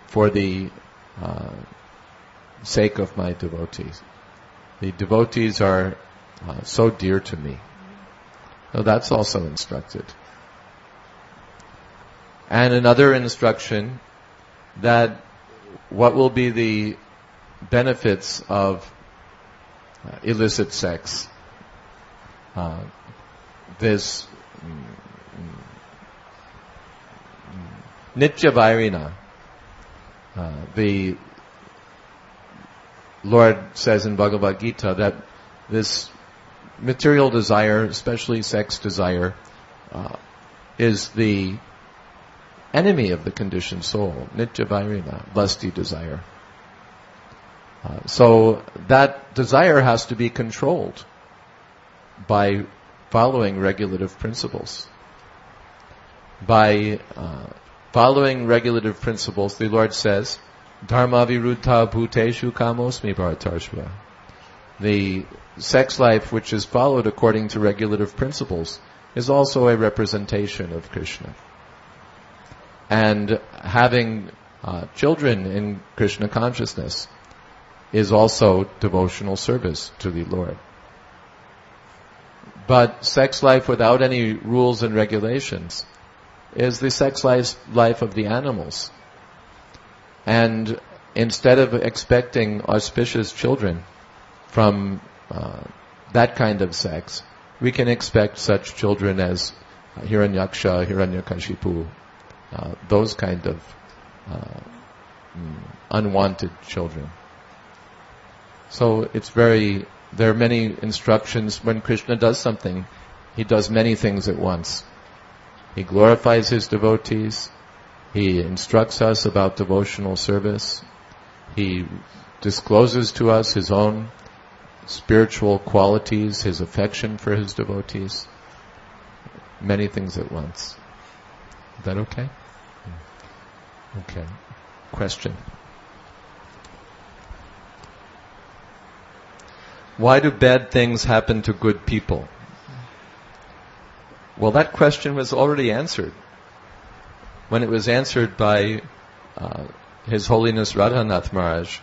for the sake of my devotees. The devotees are so dear to me. So that's also instructed. And another instruction, that what will be the benefits of illicit sex. This Nitya Vairina, the Lord says in Bhagavad Gita that this material desire, especially sex desire, is the enemy of the conditioned soul. Nitya Vairina, lusty desire. So that desire has to be controlled by following regulative principles. By following regulative principles, the Lord says, Dharma viruddha bhuteshu kamosmi bharatarshva. The sex life which is followed according to regulative principles is also a representation of Krishna. And having children in Krishna consciousness is also devotional service to the Lord. But sex life without any rules and regulations is the sex life of the animals. And instead of expecting auspicious children from that kind of sex, we can expect such children as Hiranyaksha, Hiranyakashipu, those kind of unwanted children. So there are many instructions. When Krishna does something, he does many things at once. He glorifies his devotees. He instructs us about devotional service. He discloses to us his own spiritual qualities, his affection for his devotees. Many things at once. Is that okay? Okay. Question? why do bad things happen to good people? Well, that question was already answered when it was answered by His Holiness Radhanath Maharaj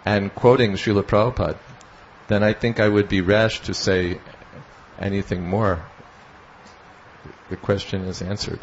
and quoting Srila Prabhupada. Then I think I would be rash to say anything more. The question is answered.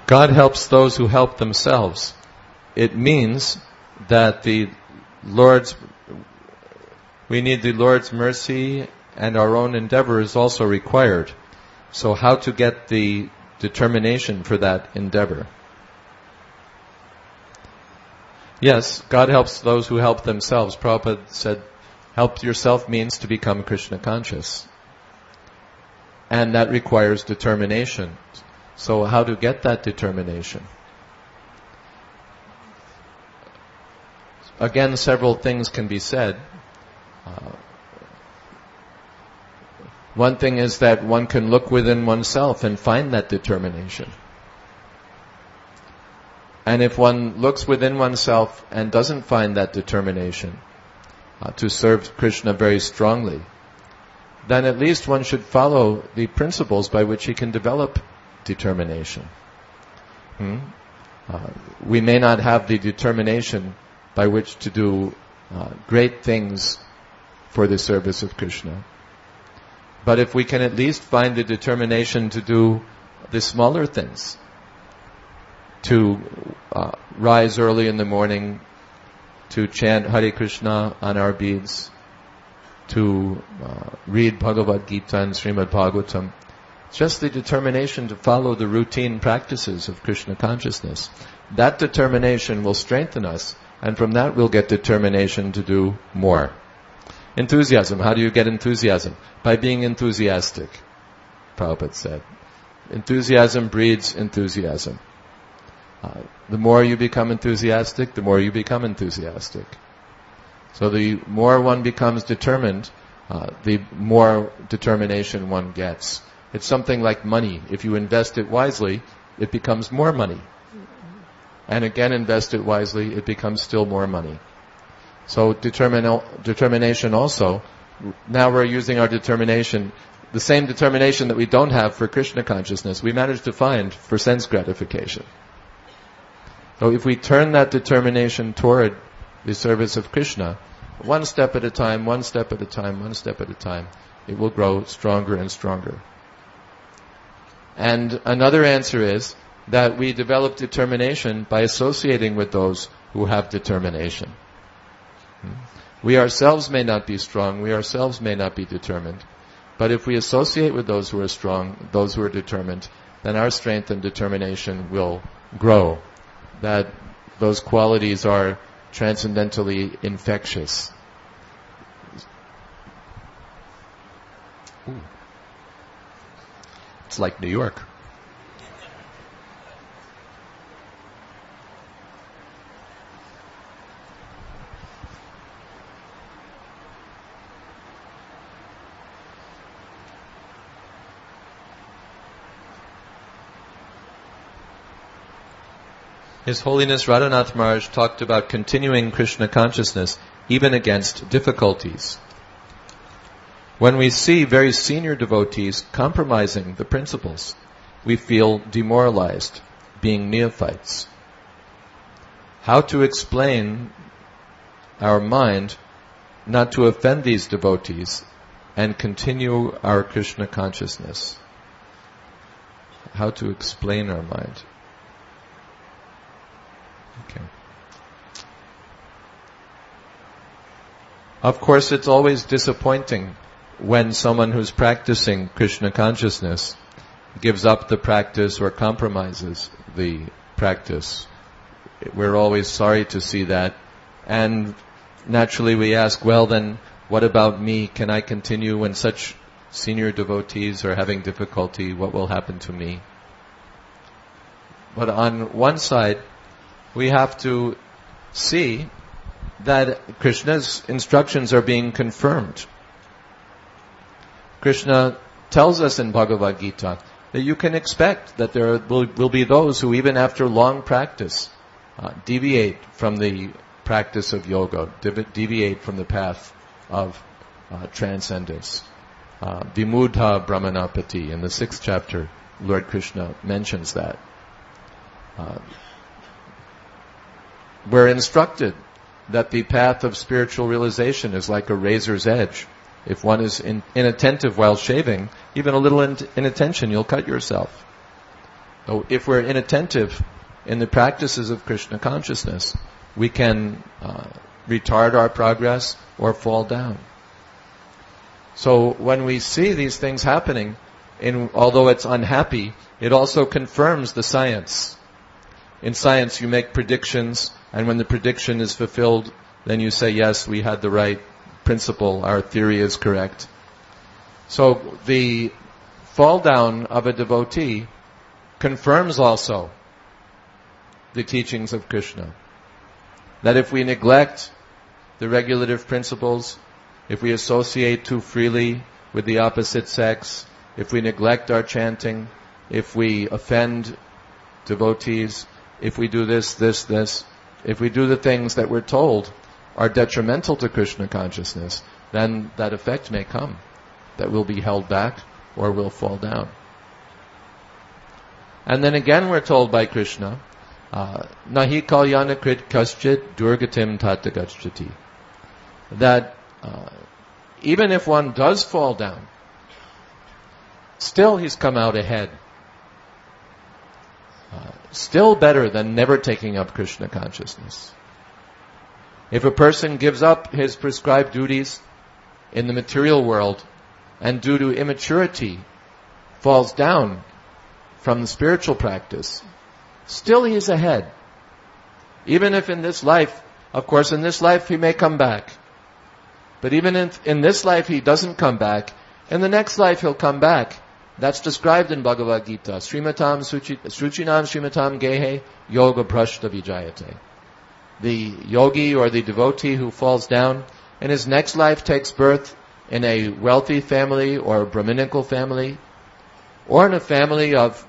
God helps those who help themselves. It means that we need the Lord's mercy, and our own endeavor is also required. So how to get the determination for that endeavor? Yes, God helps those who help themselves. Prabhupada said, help yourself means to become Krishna conscious. And that requires determination. So how to get that determination? Again, several things can be said. One thing is that one can look within oneself and find that determination. And if one looks within oneself and doesn't find that determination to serve Krishna very strongly, then at least one should follow the principles by which he can develop determination. We may not have the determination by which to do great things for the service of Krishna. But if we can at least find the determination to do the smaller things, to rise early in the morning, to chant Hare Krishna on our beads, to read Bhagavad Gita and Srimad Bhagavatam, just the determination to follow the routine practices of Krishna consciousness. That determination will strengthen us, and from that we'll get determination to do more. Enthusiasm. How do you get enthusiasm? By being enthusiastic, Prabhupada said. Enthusiasm breeds enthusiasm. The more you become enthusiastic, the more you become enthusiastic. So the more one becomes determined, the more determination one gets. It's something like money. If you invest it wisely, it becomes more money. And again, invest it wisely, it becomes still more money. So determination also, now we're using our determination, the same determination that we don't have for Krishna consciousness, we manage to find for sense gratification. So if we turn that determination toward the service of Krishna, one step at a time, one step at a time, one step at a time, it will grow stronger and stronger. And another answer is that we develop determination by associating with those who have determination. We ourselves may not be strong, we ourselves may not be determined, but if we associate with those who are strong, those who are determined, then our strength and determination will grow. That those qualities are transcendentally infectious. Ooh. It's like New York. His Holiness Radhanath Maharaj talked about continuing Krishna consciousness even against difficulties. When we see very senior devotees compromising the principles, we feel demoralized, being neophytes. How to explain our mind not to offend these devotees and continue our Krishna consciousness? How to explain our mind? Okay. Of course, it's always disappointing when someone who's practicing Krishna consciousness gives up the practice or compromises the practice. We're always sorry to see that. And naturally we ask, well then, What about me? Can I continue when such senior devotees are having difficulty? What will happen to me? But on one side, we have to see that Krishna's instructions are being confirmed. Krishna tells us in Bhagavad Gita that you can expect that there will be those who, even after long practice, deviate from the practice of yoga, deviate from the path of transcendence. Vimudha Brahmanapati, in the 6th chapter, Lord Krishna mentions that. We're instructed that the path of spiritual realization is like a razor's edge. If one is inattentive while shaving, even a little inattention, you'll cut yourself. So if we're inattentive in the practices of Krishna consciousness, we can retard our progress or fall down. So when we see these things happening, although it's unhappy, it also confirms the science. In science, you make predictions, and when the prediction is fulfilled, then you say, yes, we had the right principle, our theory is correct. So the fall down of a devotee confirms also the teachings of Krishna. That if we neglect the regulative principles, if we associate too freely with the opposite sex, if we neglect our chanting, if we offend devotees, if we do this, if we do the things that we're told are detrimental to Krishna consciousness, then that effect may come, that we'll be held back or we'll fall down. And then again we're told by Krishna, Nahi kalyana krit kaschit durgatim tatagachati, that even if one does fall down, still he's come out ahead. Still better than never taking up Krishna consciousness. If a person gives up his prescribed duties in the material world and due to immaturity falls down from the spiritual practice, still he is ahead. Even if in this life, of course in this life he may come back. But even in this life he doesn't come back, in the next life he'll come back. That's described in Bhagavad Gita. Srimatam Sruchinam Srimatam Gehe Yoga Prashta Vijayate. The yogi or the devotee who falls down in his next life takes birth in a wealthy family or a Brahminical family or in a family of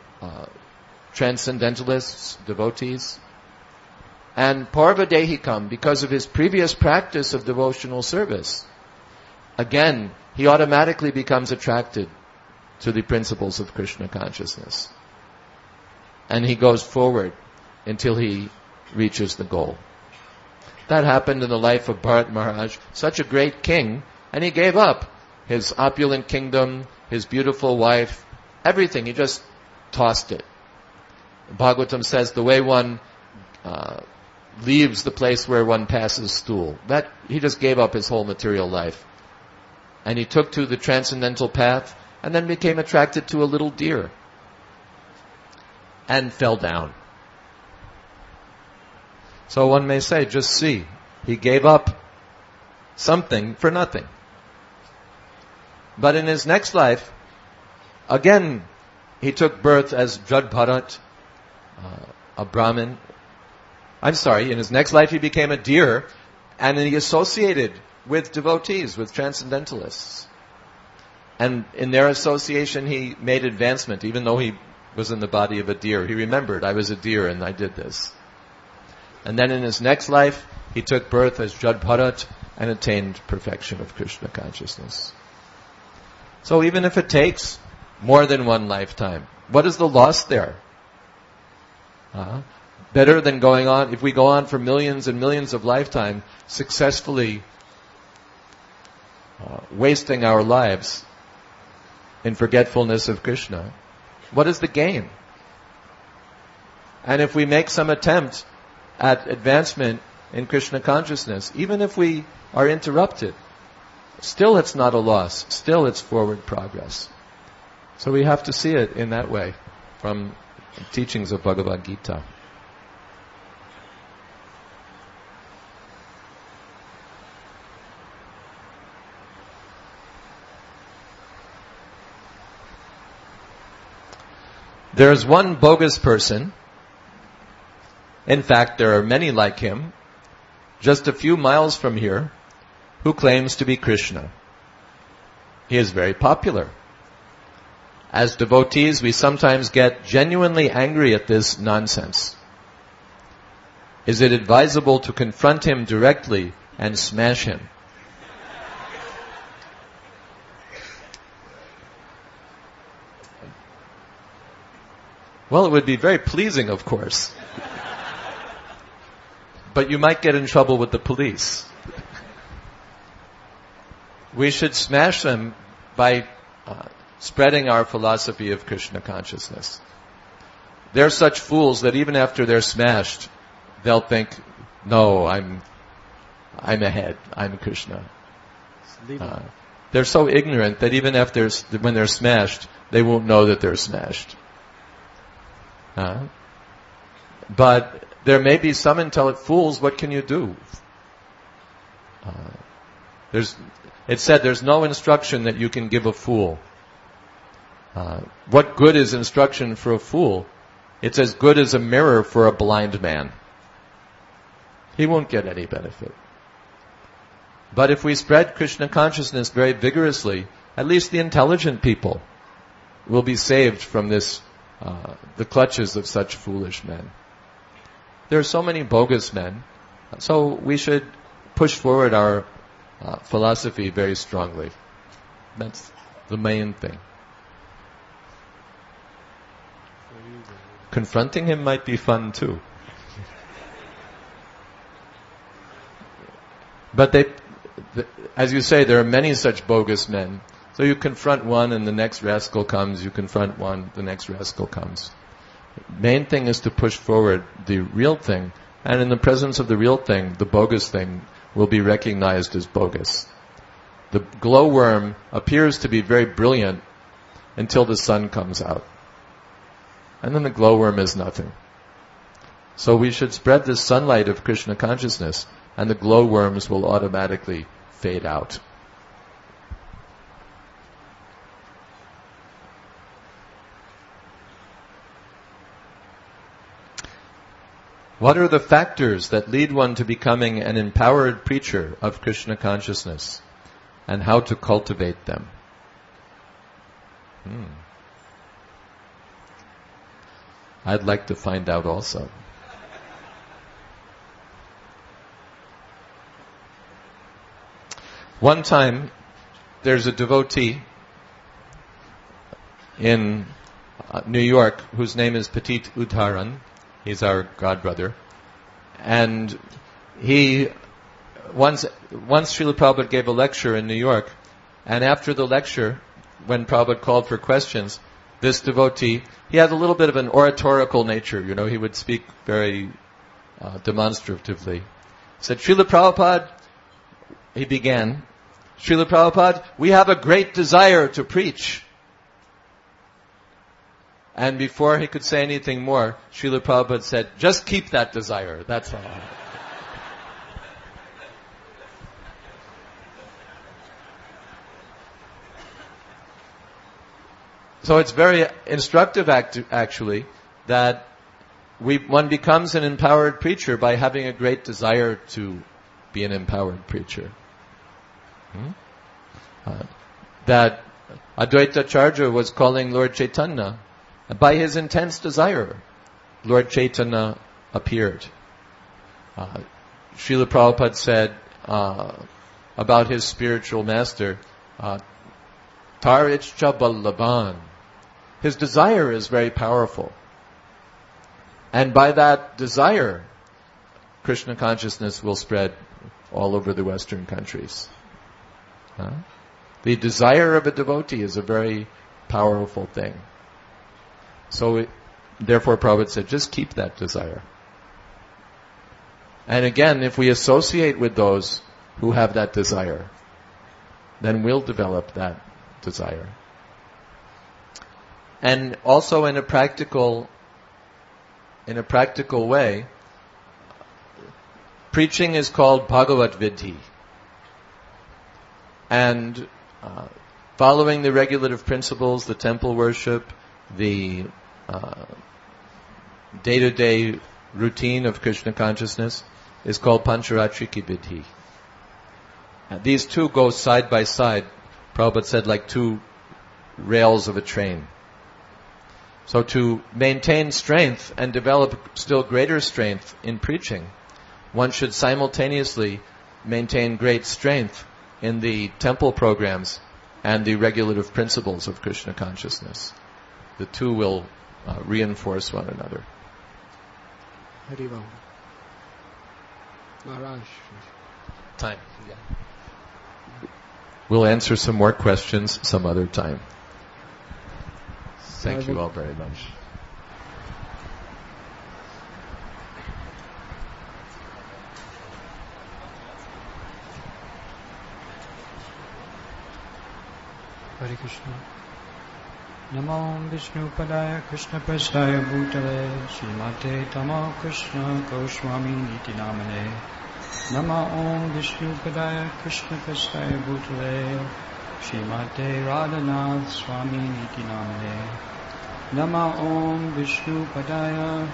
transcendentalists, devotees. And Parvadehikam, because of his previous practice of devotional service, again, he automatically becomes attracted to the principles of Krishna consciousness. And he goes forward until he reaches the goal. That happened in the life of Bharat Maharaj, such a great king, and he gave up his opulent kingdom, his beautiful wife, everything. He just tossed it. Bhagavatam says the way one leaves the place where one passes stool, that he just gave up his whole material life. And he took to the transcendental path and then became attracted to a little deer and fell down. So one may say, just see, he gave up something for nothing. But in his next life, again, he took birth as Jadbharat, a Brahmin. In his next life he became a deer, and he associated with devotees, with transcendentalists. And in their association he made advancement, even though he was in the body of a deer. He remembered, I was a deer and I did this. And then in his next life, he took birth as Jadbharat and attained perfection of Krishna consciousness. So even if it takes more than one lifetime, what is the loss there? Better than going on, if we go on for millions and millions of lifetimes, successfully wasting our lives in forgetfulness of Krishna, what is the gain? And if we make some attempt at advancement in Krishna consciousness, even if we are interrupted, still it's not a loss, still it's forward progress. So we have to see it in that way from teachings of Bhagavad Gita. There's one bogus person. In fact, there are many like him, just a few miles from here, who claims to be Krishna. He is very popular. As devotees, we sometimes get genuinely angry at this nonsense. Is it advisable to confront him directly and smash him? Well, it would be very pleasing, of course. But you might get in trouble with the police. We should smash them by spreading our philosophy of Krishna consciousness. They're such fools that even after they're smashed, they'll think, no, I'm ahead. I'm Krishna. They're so ignorant that even after when they're smashed, they won't know that they're smashed. But there may be some intelligent fools. What can you do? It said there's no instruction that you can give a fool. What good is instruction for a fool? It's as good as a mirror for a blind man. He won't get any benefit. But if we spread Krishna consciousness very vigorously, at least the intelligent people will be saved from this, the clutches of such foolish men. There are so many bogus men, so we should push forward our philosophy very strongly. That's the main thing. Confronting him might be fun too. But as you say, there are many such bogus men. So you confront one and the next rascal comes, you confront one, the next rascal comes. Main thing is to push forward the real thing, and in the presence of the real thing, the bogus thing will be recognized as bogus. The glowworm appears to be very brilliant until the sun comes out. And then the glowworm is nothing. So we should spread this sunlight of Krishna consciousness, and the glowworms will automatically fade out. What are the factors that lead one to becoming an empowered preacher of Krishna consciousness, and how to cultivate them? I'd like to find out also. One time, there's a devotee in New York whose name is Petit Udharan. He's our godbrother. And he, once Srila Prabhupada gave a lecture in New York, and after the lecture, when Prabhupada called for questions, this devotee, he had a little bit of an oratorical nature, he would speak very demonstratively. He said, Srila Prabhupada, he began, Srila Prabhupada, we have a great desire to preach. And before he could say anything more, Srila Prabhupada said, just keep that desire, that's all. So it's very instructive actually that one becomes an empowered preacher by having a great desire to be an empowered preacher. That Advaita Acharya was calling Lord Chaitanya. By his intense desire, Lord Chaitanya appeared. Srila Prabhupada said about his spiritual master, Tarichcha Ballavan. His desire is very powerful. And by that desire, Krishna consciousness will spread all over the Western countries. The desire of a devotee is a very powerful thing. So, therefore, Prabhupada said, just keep that desire. And again, if we associate with those who have that desire, then we'll develop that desire. And also in a practical way, preaching is called Bhagavat Vidhi. And following the regulative principles, the temple worship, the day-to-day routine of Krishna consciousness is called Pancharatri ki Vidhi. These two go side by side, Prabhupada said, like two rails of a train. So to maintain strength and develop still greater strength in preaching, one should simultaneously maintain great strength in the temple programs and the regulative principles of Krishna consciousness. The two will reinforce one another. Harivam. Maharaj. Time. Yeah. We'll answer some more questions some other time. Thank you all very much. Hare Krishna. Namo Vishnu Padaya Krishna Prasthaya Bhutale Srimate Tamo Krishna Goswami Niti Namane. Nama Om Vishnu Padaya Krishna Prasthaya Bhutale Srimate Radhanath Swami Niti Namane. Nama Om Vishnu Padaya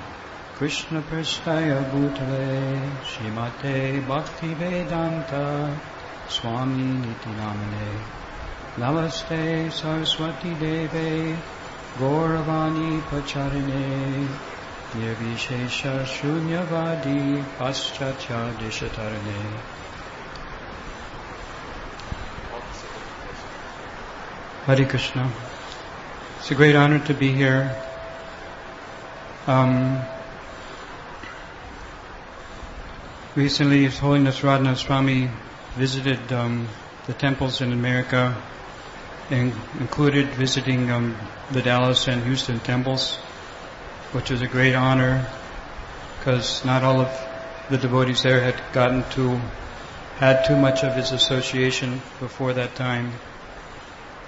Krishna Prasthaya Bhutale Srimate Bhakti Vedanta Swami Niti Namane. Namaste Saraswati Deve Gauravani Pacharine Nirvishesha Shunyavadi Paschatya Deshatarane. Hare Krishna. It's a great honor to be here. Recently His Holiness Radhanath Swami visited the temples in America, and included visiting the Dallas and Houston temples, which was a great honor because not all of the devotees there had too much of his association before that time,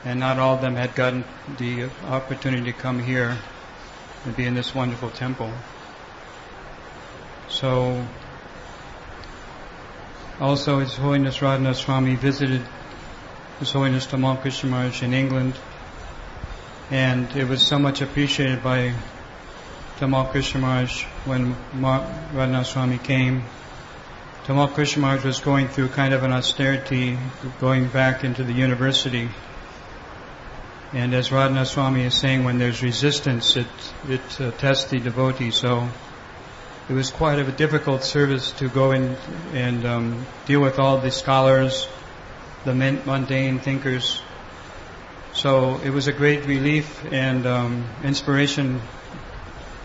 and not all of them had gotten the opportunity to come here and be in this wonderful temple. So, also His Holiness Radhanath Swami visited His Holiness Tamal Krishna Maharaj in England, and it was so much appreciated by Tamal Krishna Maharaj when Radhanath Swami came. Tamal Krishna Maharaj was going through kind of an austerity, going back into the university. And as Radhanath Swami is saying, when there's resistance, it tests the devotee. So it was quite a difficult service to go in and deal with all the scholars, the mundane thinkers. So it was a great relief and inspiration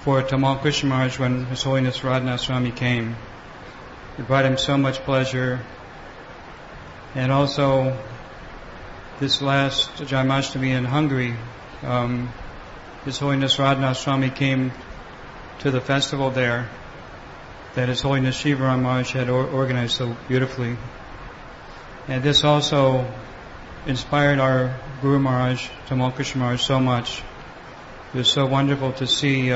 for Tamal Krishna Maharaj when His Holiness Radhanath Swami came. It brought him so much pleasure. And also, this last Janmashtami in Hungary, His Holiness Radhanath Swami came to the festival there that His Holiness Shivaram Maharaj had organized so beautifully. And this also inspired our Guru Maharaj, Tamal Krishna Maharaj, so much. It was so wonderful to see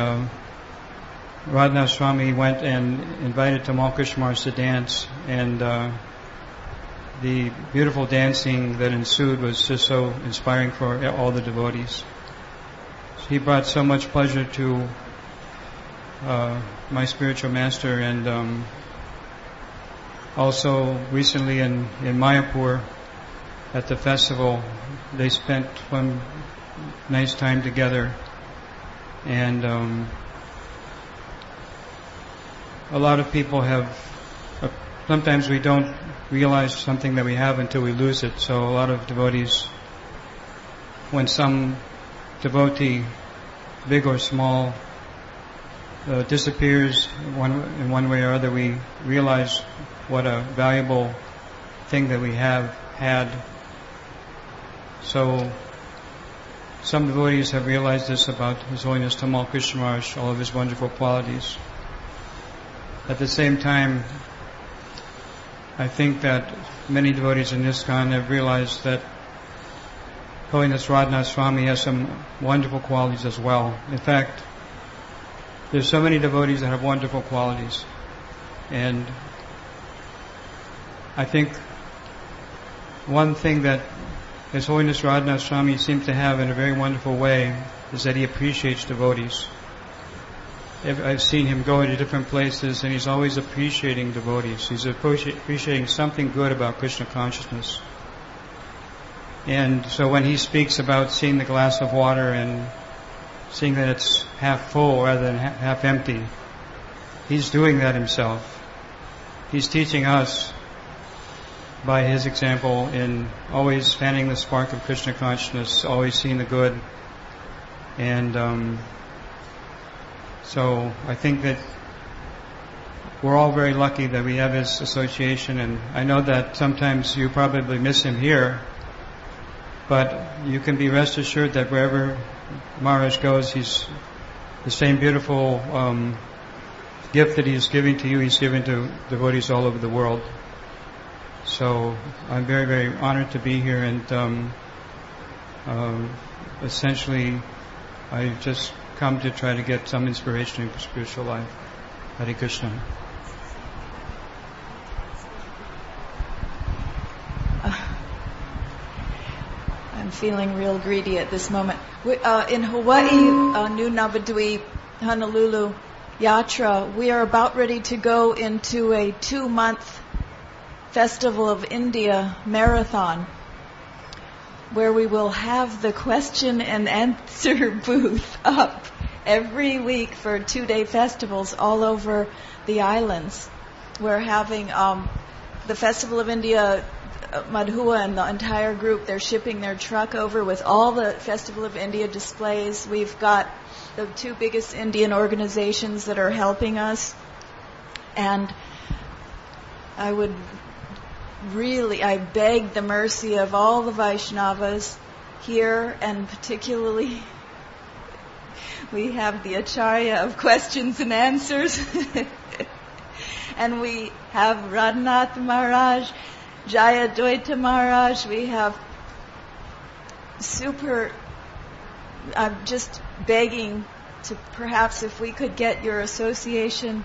Radhanath Swami went and invited Tamal Krishna Maharaj to dance, and the beautiful dancing that ensued was just so inspiring for all the devotees. So he brought so much pleasure to my spiritual master, and also recently in Mayapur at the festival, they spent one nice time together, and a lot of people have, sometimes we don't realize something that we have until we lose it. So a lot of devotees, when some devotee, big or small, disappears in one way or other, we realize what a valuable thing that we have had. So some devotees have realized this about His Holiness Tamal Krishna Maharaj, all of his wonderful qualities. At the same time, I think that many devotees in ISKCON have realized that Holiness Radhanath Swami has some wonderful qualities as well. In fact, there's so many devotees that have wonderful qualities. And I think one thing that His Holiness Radhanath Swami seems to have in a very wonderful way is that he appreciates devotees. I've seen him go into different places, and he's always appreciating devotees. He's appreciating something good about Krishna consciousness. And so when he speaks about seeing the glass of water and seeing that it's half full rather than half empty, he's doing that himself. He's teaching us by his example in always fanning the spark of Krishna consciousness, always seeing the good. And so I think that we're all very lucky that we have his association, and I know that sometimes you probably miss him here, but you can be rest assured that wherever Maharaj goes, he's the same beautiful gift that he's giving to you, he's giving to devotees all over the world. So I'm very, very honored to be here, and essentially I just come to try to get some inspiration in spiritual life. Hare Krishna. I'm feeling real greedy at this moment. In Hawaii, New Navadvip, Honolulu, Yatra, we are about ready to go into a 2-month Festival of India marathon, where we will have the question and answer booth up every week for 2-day festivals all over the islands. We're having the Festival of India, Madhua and the entire group, they're shipping their truck over with all the Festival of India displays. We've got the 2 biggest Indian organizations that are helping us. And I beg the mercy of all the Vaishnavas here, and particularly we have the Acharya of questions and answers, and we have Radhanath Maharaj, Jaya Dvaita Maharaj, we have I'm just begging to perhaps if we could get your association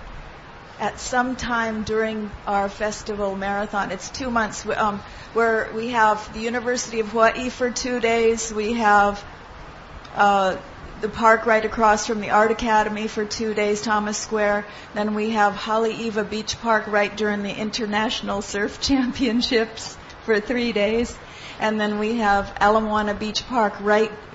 at some time during our festival marathon. It's 2 months, where we have the University of Hawaii for 2 days. We have the park right across from the Art Academy for 2 days, Thomas Square. Then we have Haleiwa Beach Park right during the International Surf Championships for 3 days. And then we have Ala Moana Beach Park,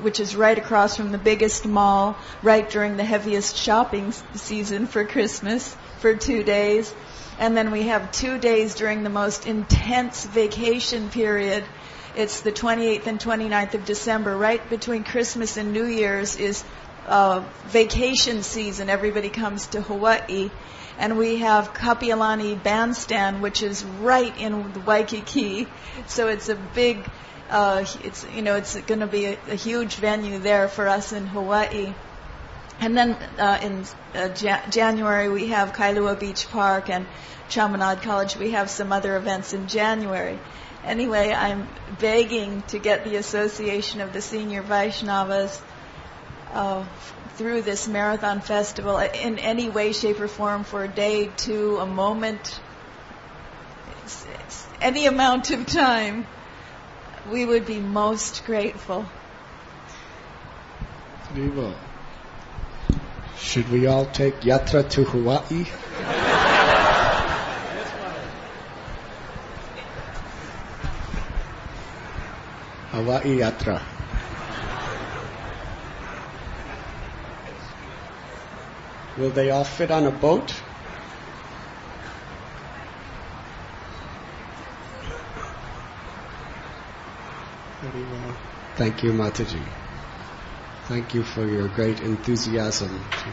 which is right across from the biggest mall, right during the heaviest shopping season for Christmas, for 2 days. And then we have 2 days during the most intense vacation period. It's the 28th and 29th of December. Right between Christmas and New Year's is vacation season. Everybody comes to Hawaii. And we have Kapiolani Bandstand, which is right in the Waikiki. So it's a big, it's going to be a huge venue there for us in Hawaii. And then in January we have Kailua Beach Park and Chaminade College. We have some other events in January. Anyway, I'm begging to get the Association of the Senior Vaishnavas through this marathon festival in any way, shape, or form for a day, 2, a moment, it's any amount of time. We would be most grateful. Viva. Should we all take yatra to Hawaii? Hawaii yatra. Will they all fit on a boat? Very well. Thank you, Mataji. Thank you for your great enthusiasm to